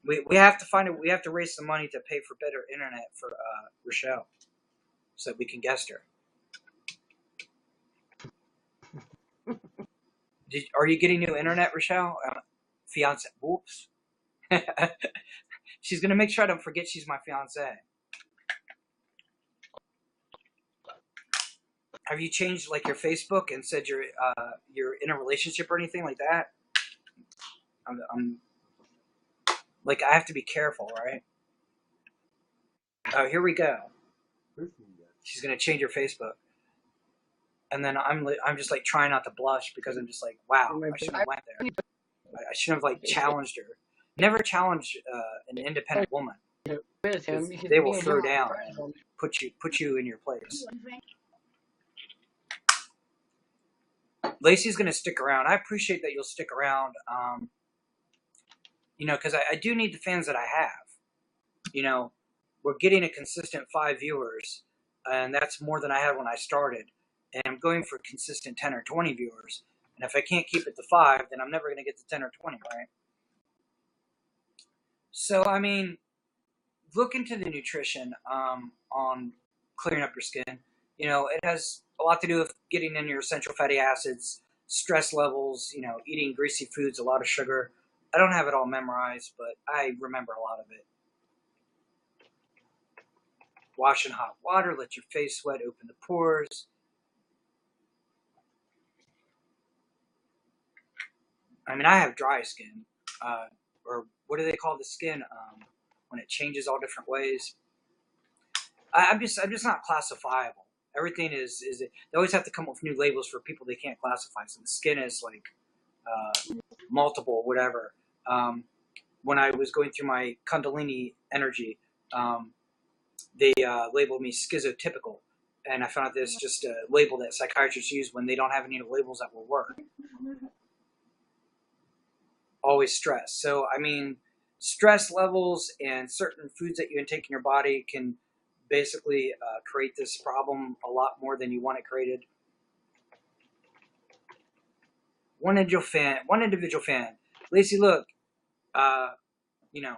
We have to find it. We have to raise some money to pay for better internet for Rochelle, so that we can guest her. Are you getting new internet, Rochelle? Fiance? Whoops. She's gonna make sure I don't forget she's my fiance. Have you changed like your Facebook and said you're in a relationship or anything like that? I'm like, I have to be careful, right? Oh, here we go. She's gonna change her Facebook, and then I'm just like trying not to blush because I'm just like, wow, I shouldn't have went there. I shouldn't have like challenged her. Never challenge an independent woman. They will throw down and put you in your place. Lacey's gonna stick around. I appreciate that you'll stick around. You know, because I do need the fans that I have. You know, we're getting a consistent 5 viewers, and that's more than I had when I started. And I'm going for consistent 10 or 20 viewers. And if I can't keep it to 5, then I'm never going to get to 10 or 20, right? So, I mean, look into the nutrition on clearing up your skin. You know, it has a lot to do with getting in your essential fatty acids, stress levels, you know, eating greasy foods, a lot of sugar. I don't have it all memorized, but I remember a lot of it. Wash in hot water, let your face sweat, open the pores. I mean, I have dry skin, or what do they call the skin when it changes all different ways? I'm just not classifiable. Everything is they always have to come up with new labels for people they can't classify. So the skin is like multiple, whatever. When I was going through my Kundalini energy, they labeled me schizotypical. And I found out this just a label that psychiatrists use when they don't have any labels that will work. Always stress. So, I mean, stress levels and certain foods that you intake in your body can basically create this problem a lot more than you want it created. One individual fan. Lacey, look, you know,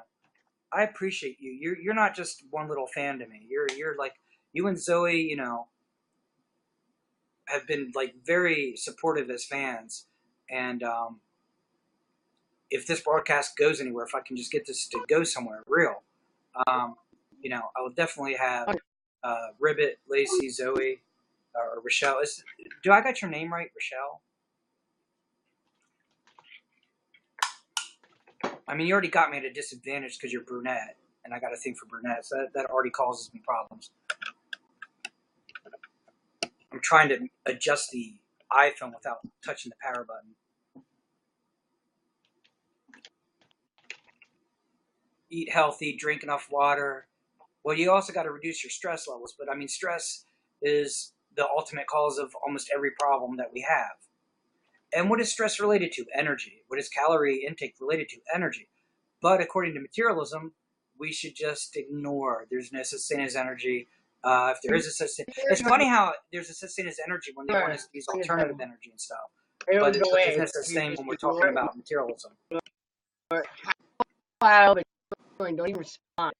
I appreciate you. You're not just one little fan to me. You're like, you and Zoe, you know, have been like very supportive as fans. And if this broadcast goes anywhere, if I can just get this to go somewhere real, you know, I will definitely have Ribbit, Lacey, Zoe, or Rochelle. Do I got your name right, Rochelle? I mean, you already got me at a disadvantage because you're brunette, and I got a thing for brunettes. That already causes me problems. I'm trying to adjust the iPhone without touching the power button. Eat healthy, drink enough water. Well, you also got to reduce your stress levels. But I mean, stress is the ultimate cause of almost every problem that we have. And what is stress related to? Energy. What is calorie intake related to? Energy. But according to materialism, we should just ignore there's no such thing as energy. If there is a such thing, it's funny how there's a such thing as energy when they want us to use alternative energy and stuff. But there's no such thing when we're talking about materialism. Don't even respond.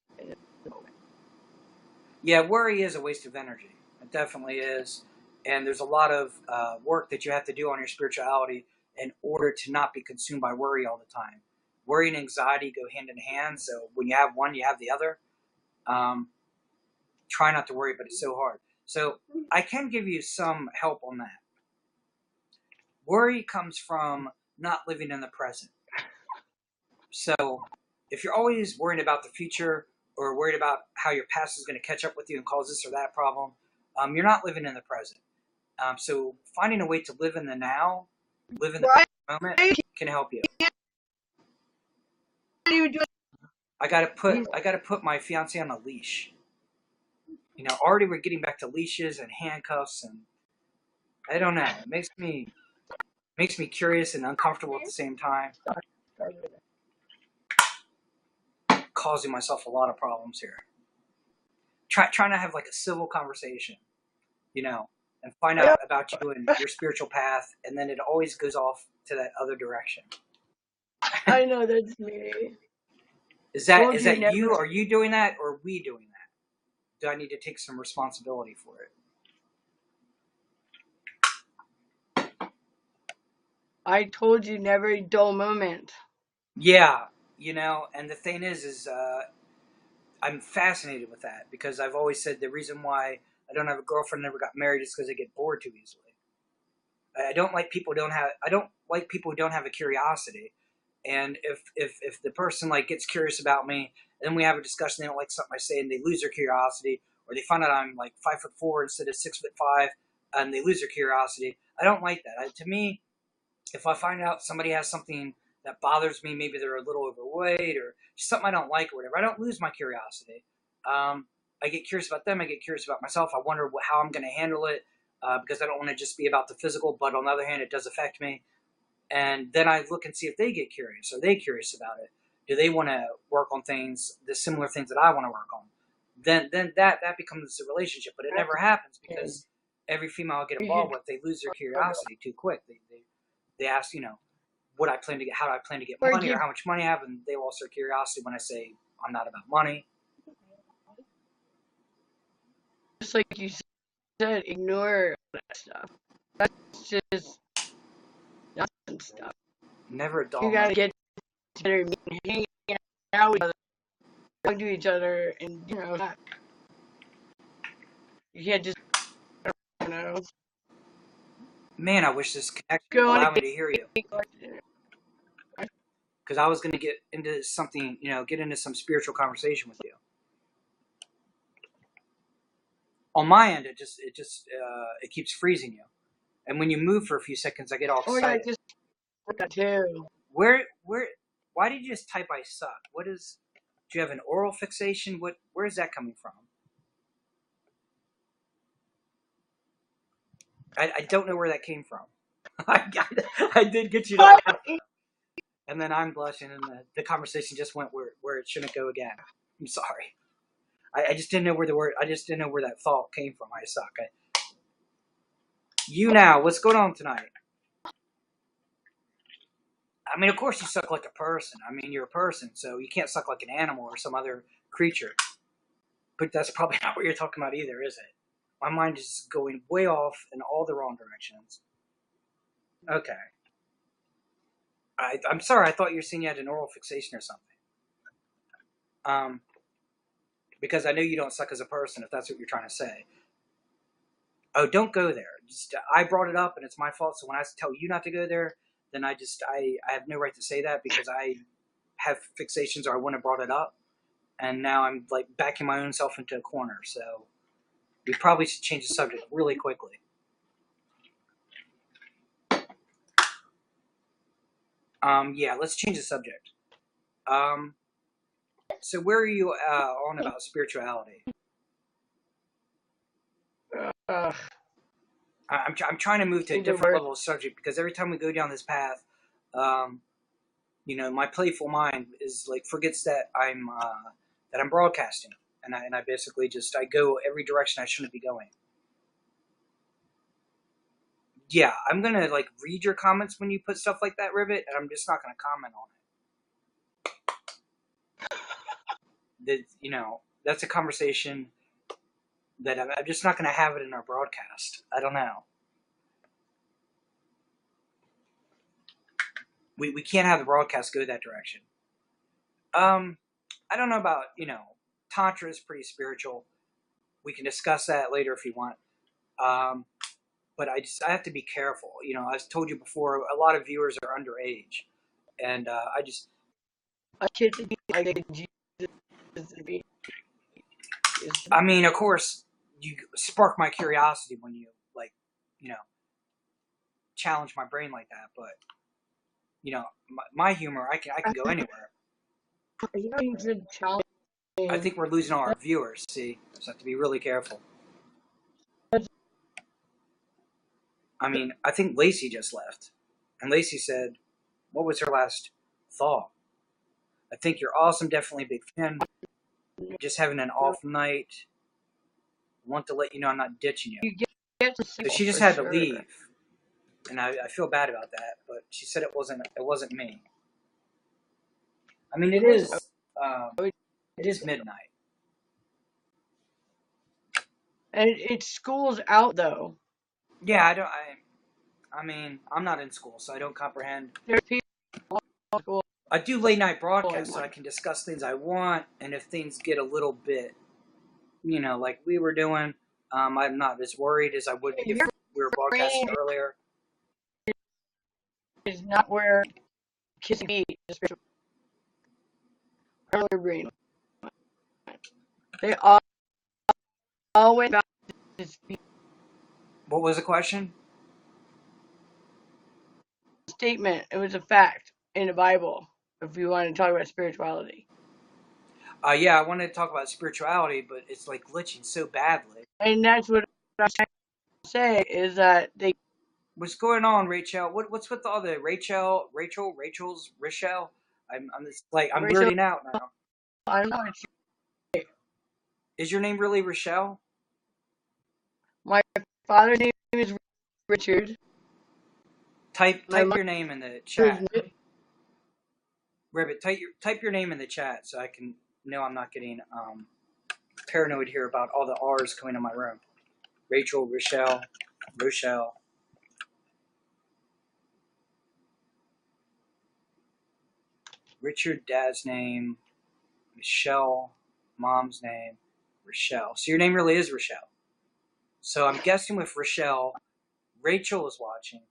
Yeah, worry is a waste of energy. It definitely is. And there's a lot of work that you have to do on your spirituality in order to not be consumed by worry all the time. Worry and anxiety go hand in hand. So when you have one, you have the other. Try not to worry, but it's so hard. So I can give you some help on that. Worry comes from not living in the present. So if you're always worried about the future or worried about how your past is going to catch up with you and cause this or that problem, you're not living in the present. So finding a way to live in the now, live in the moment, can help you. I gotta put my fiance on a leash. You know, already we're getting back to leashes and handcuffs, and I don't know. It makes me curious and uncomfortable at the same time. Causing myself a lot of problems here. Trying to have like a civil conversation, you know, and find out about you and your spiritual path, and then it always goes off to that other direction. I know that's me. Is that you? Are you doing that, or are we doing that? Do I need to take some responsibility for it? I told you never a dull moment. Yeah, you know, and the thing is I'm fascinated with that because I've always said the reason why I don't have a girlfriend, never got married, is because I get bored too easily. I don't like people who don't have a curiosity. And if the person like gets curious about me, and then we have a discussion, they don't like something I say, and they lose their curiosity, or they find out I'm like 5'4" instead of 6'5", and they lose their curiosity. I don't like that. To me, if I find out somebody has something that bothers me, maybe they're a little overweight or just something I don't like or whatever, I don't lose my curiosity. I get curious about them. I get curious about myself. I wonder how I'm going to handle it because I don't want to just be about the physical, but on the other hand, it does affect me. And then I look and see if they get curious. Are they curious about it? Do they want to work on things, the similar things that I want to work on? Then that becomes a relationship. But it never happens because every female I get involved with, they lose their curiosity too quick. They ask, you know, how do I plan to get money or how much money I have, and they lost their curiosity when I say I'm not about money. Just like you said, ignore all that stuff. That's just nonsense stuff. Never a dull You gotta moment. get together, hang out with each other, talk to each other, and you know, you can't just, you know. Man, I wish this connection would Go on allow a me to hear you. Because I was going to get into something, you know, get into some spiritual conversation with you. On my end, it keeps freezing you, and when you move for a few seconds, I get all excited. Oh yeah, just that too. Why did you just type "I suck"? Do you have an oral fixation? Where is that coming from? I don't know where that came from. I did get you to laugh, and then I'm blushing, and the conversation just went where it shouldn't go again. I'm sorry. I just didn't know where that thought came from. I suck. YouNow, what's going on tonight? I mean, of course you suck like a person. I mean, you're a person, so you can't suck like an animal or some other creature. But that's probably not what you're talking about either, is it? My mind is going way off in all the wrong directions. Okay. I'm sorry, I thought you were saying you had an oral fixation or something. Because I know you don't suck as a person, if that's what you're trying to say. Oh, don't go there. I brought it up, and it's my fault, so when I tell you not to go there, then I have no right to say that because I have fixations or I wouldn't have brought it up. And now I'm like backing my own self into a corner. So we probably should change the subject really quickly. Yeah, let's change the subject. So where are you on about spirituality? Uh, I'm trying to move to a Either different way. level of subject because every time we go down this path, um, my playful mind is like forgets that I'm broadcasting, and I basically just I go every direction I shouldn't be going. Yeah, I'm gonna like read your comments when you put stuff like that, Ribbit, and I'm just not gonna comment on it. That's a conversation that I'm just not gonna have it in our broadcast. I don't know. We can't have the broadcast go that direction. I don't know about tantra is pretty spiritual. We can discuss that later if you want. Um, but I have to be careful. I've told you before, a lot of viewers are underage, and I can't think like Jesus. I mean, of course, you spark my curiosity when you like, you know, challenge my brain like that. But my humor, I can go anywhere. I think we're losing all our viewers. See, so I have to be really careful. I mean, I think Lacey just left, and Lacey said, "What was her last thought?" I think you're awesome. Definitely a big fan. Just having an off night. Want to let you know I'm not ditching you. So she just had to leave, and I feel bad about that. But she said it wasn't me. I mean, it is midnight. And it's school's out though. Yeah, I mean, I'm not in school, so I don't comprehend. There's people in school. I do late night broadcasts, so I can discuss things I want, and if things get a little bit, like we were doing, I'm not as worried as I would be if we were broadcasting earlier. Is not where kids be. Earlier brain. They always about this What was the question? statement. It was a fact in the Bible. If you want to talk about spirituality, Yeah, I wanted to talk about spirituality, but it's like glitching so badly. and that's what I'm trying to say is that they. What's going on, Rachel? What's with all the Rachel's Rochelle? I'm just like I'm Rachel, weirding out now. I don't know. Is your name really Rochelle? My father's name is Richard. Type My your name in the mother's chat. Ribbit, type your name in the chat so I can know I'm not getting paranoid here about all the R's coming in my room. Rachel, Rochelle. Richard, dad's name. Michelle, mom's name. Rochelle. So your name really is Rochelle. So I'm guessing with Rochelle, Rachel is watching,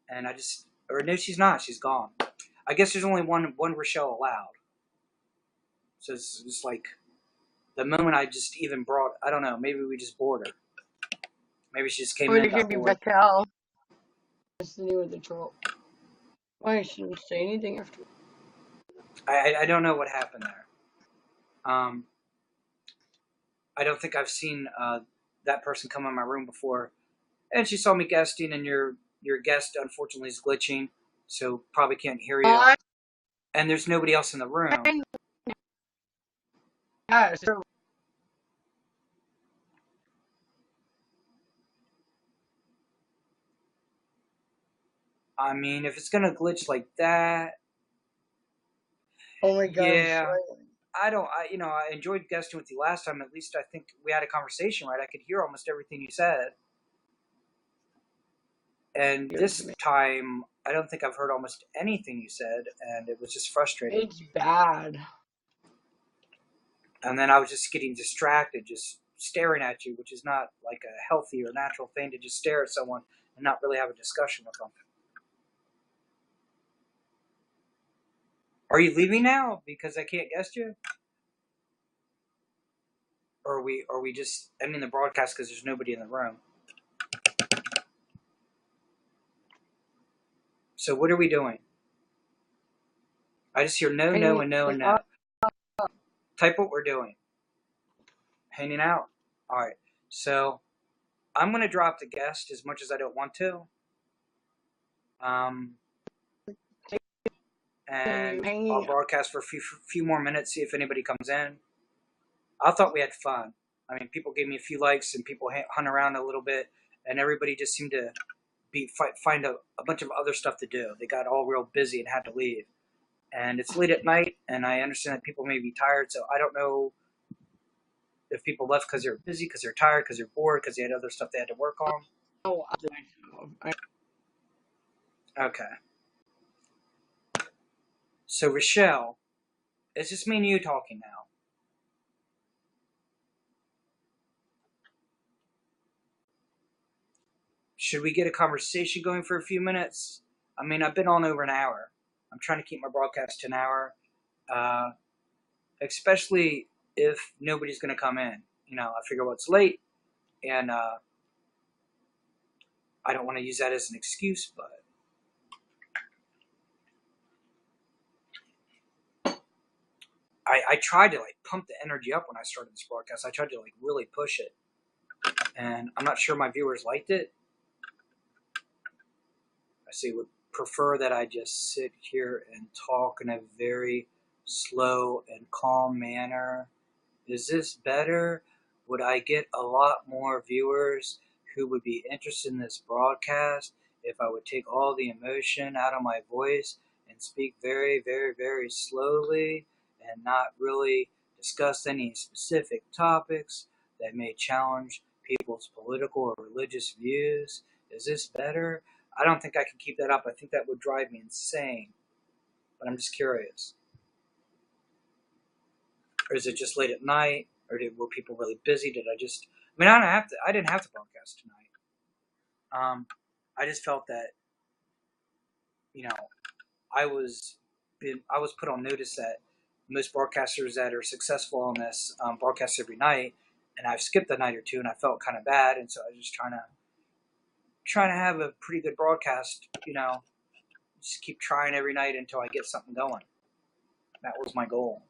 and no, she's not. She's gone. I guess there's only one Rochelle allowed. So it's just like the moment I just even brought. I don't know. Maybe we just bored her. Maybe she just came Or in it and could got be bored. Raquel. That's the name of the troll. Why shouldn't say anything after? I don't know what happened there. I don't think I've seen that person come in my room before, and she saw me guesting, and your guest unfortunately is glitching, so probably can't hear you. And there's nobody else in the room. Yeah, I mean, if it's gonna glitch like that, oh my gosh. yeah. I enjoyed guesting with you last time. At least I think we had a conversation, right? I could hear almost everything you said. And this time, I don't think I've heard almost anything you said, and it was just frustrating. It's bad. And then I was just getting distracted, just staring at you, which is not like a healthy or natural thing to just stare at someone and not really have a discussion with them. Are you leaving now because I can't guest you? Or are we just ending the broadcast because there's nobody in the room? So what are we doing? I just hear no, no, and no, and no. Type what we're doing. Hanging out. All right. So I'm going to drop the guest as much as I don't want to. And I'll broadcast for a few more minutes, see if anybody comes in. I thought we had fun. I mean, people gave me a few likes and people hung around a little bit, and everybody just seemed to find a bunch of other stuff to do. They got all real busy and had to leave. And it's late at night, and I understand that people may be tired, so I don't know if people left because they're busy, because they're tired, because they're bored, because they had other stuff they had to work on. Oh, Okay. So, Rochelle, it's just me and you talking now. Should we get a conversation going for a few minutes? I mean, I've been on over an hour. I'm trying to keep my broadcast to an hour, especially if nobody's going to come in. You know, I figure, well, it's late, and I don't want to use that as an excuse, but I tried to like pump the energy up when I started this broadcast. I tried to like really push it, and I'm not sure my viewers liked it. I say would prefer that I just sit here and talk in a very slow and calm manner. Is this better? Would I get a lot more viewers who would be interested in this broadcast if I would take all the emotion out of my voice and speak very, very, very slowly and not really discuss any specific topics that may challenge people's political or religious views? Is this better? I don't think I can keep that up. I think that would drive me insane. But I'm just curious. Or is it just late at night? Or were people really busy? I mean, I didn't have to broadcast tonight. I just felt that, you know, I was put on notice that most broadcasters that are successful on this broadcast every night, and I've skipped a night or two, and I felt kind of bad, and so I was just trying to have a pretty good broadcast, you know, just keep trying every night until I get something going. That was my goal.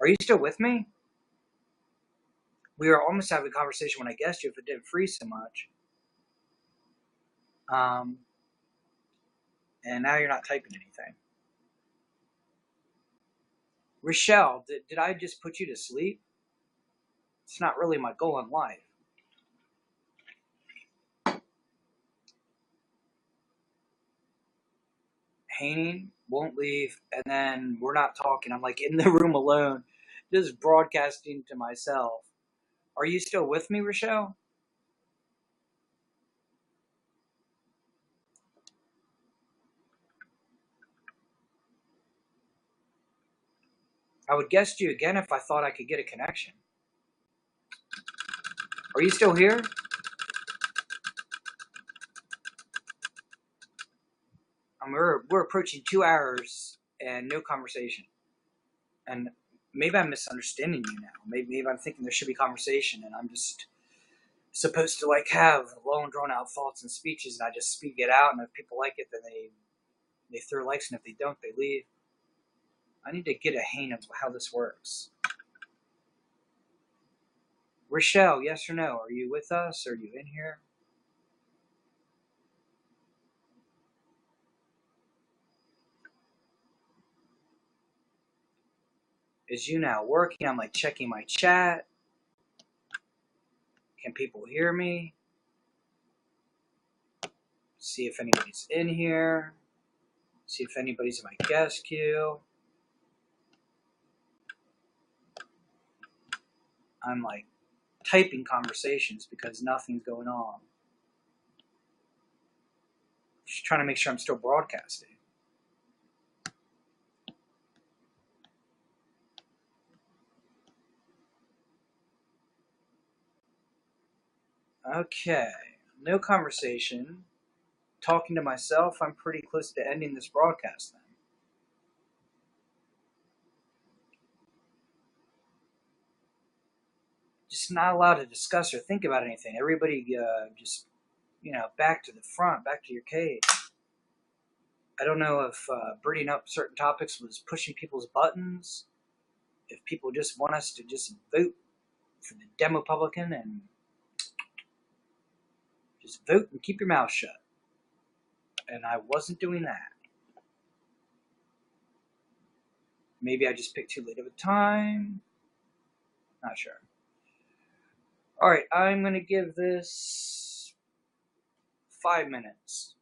Are you still with me? We were almost having a conversation when I guessed you if it didn't freeze so much. And now you're not typing anything. Rochelle, did I just put you to sleep? It's not really my goal in life. Haining won't leave, and then we're not talking. I'm like in the room alone, just broadcasting to myself. Are you still with me, Rochelle? I would guest you again if I thought I could get a connection. Are you still here? We're approaching 2 hours and no conversation. And maybe I'm misunderstanding you now. Maybe I'm thinking there should be conversation, and I'm just supposed to like have long drawn out thoughts and speeches, and I just speak it out. And if people like it, then they throw likes, and if they don't, they leave. I need to get a hang of how this works. Rochelle, yes or no? Are you with us? Are you in here? Is YouNow working? I'm like checking my chat. Can people hear me? See if anybody's in here. See if anybody's in my guest queue. I'm like typing conversations because nothing's going on. Just trying to make sure I'm still broadcasting. Okay, no conversation. Talking to myself, I'm pretty close to ending this broadcast then. Just not allowed to discuss or think about anything. Everybody just, back to the front, back to your cage. I don't know if bringing up certain topics was pushing people's buttons, if people just want us to just vote for the Demopublican and just vote and keep your mouth shut. And I wasn't doing that. Maybe I just picked too late of a time. Not sure. Alright, I'm going to give this 5 minutes.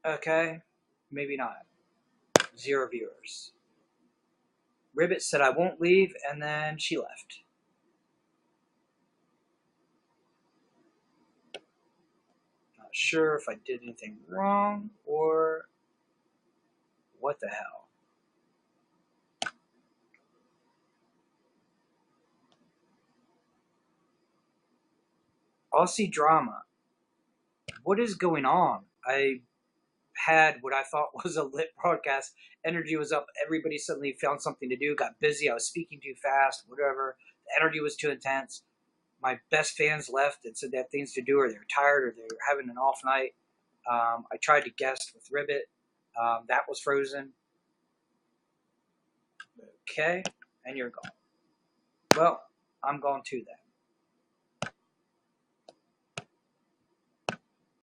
Okay, maybe not. 0 viewers. Ribbit said I won't leave, and then she left. Not sure if I did anything wrong or what the hell. Aussie drama. What is going on? I had what I thought was a lit broadcast. Energy was up. Everybody suddenly found something to do, got busy. I was speaking too fast, whatever. The energy was too intense. My best fans left and said they had things to do, or they were tired, or they were having an off night. I tried to guest with Ribbit. That was frozen. Okay, and you're gone. Well, I'm gone too then.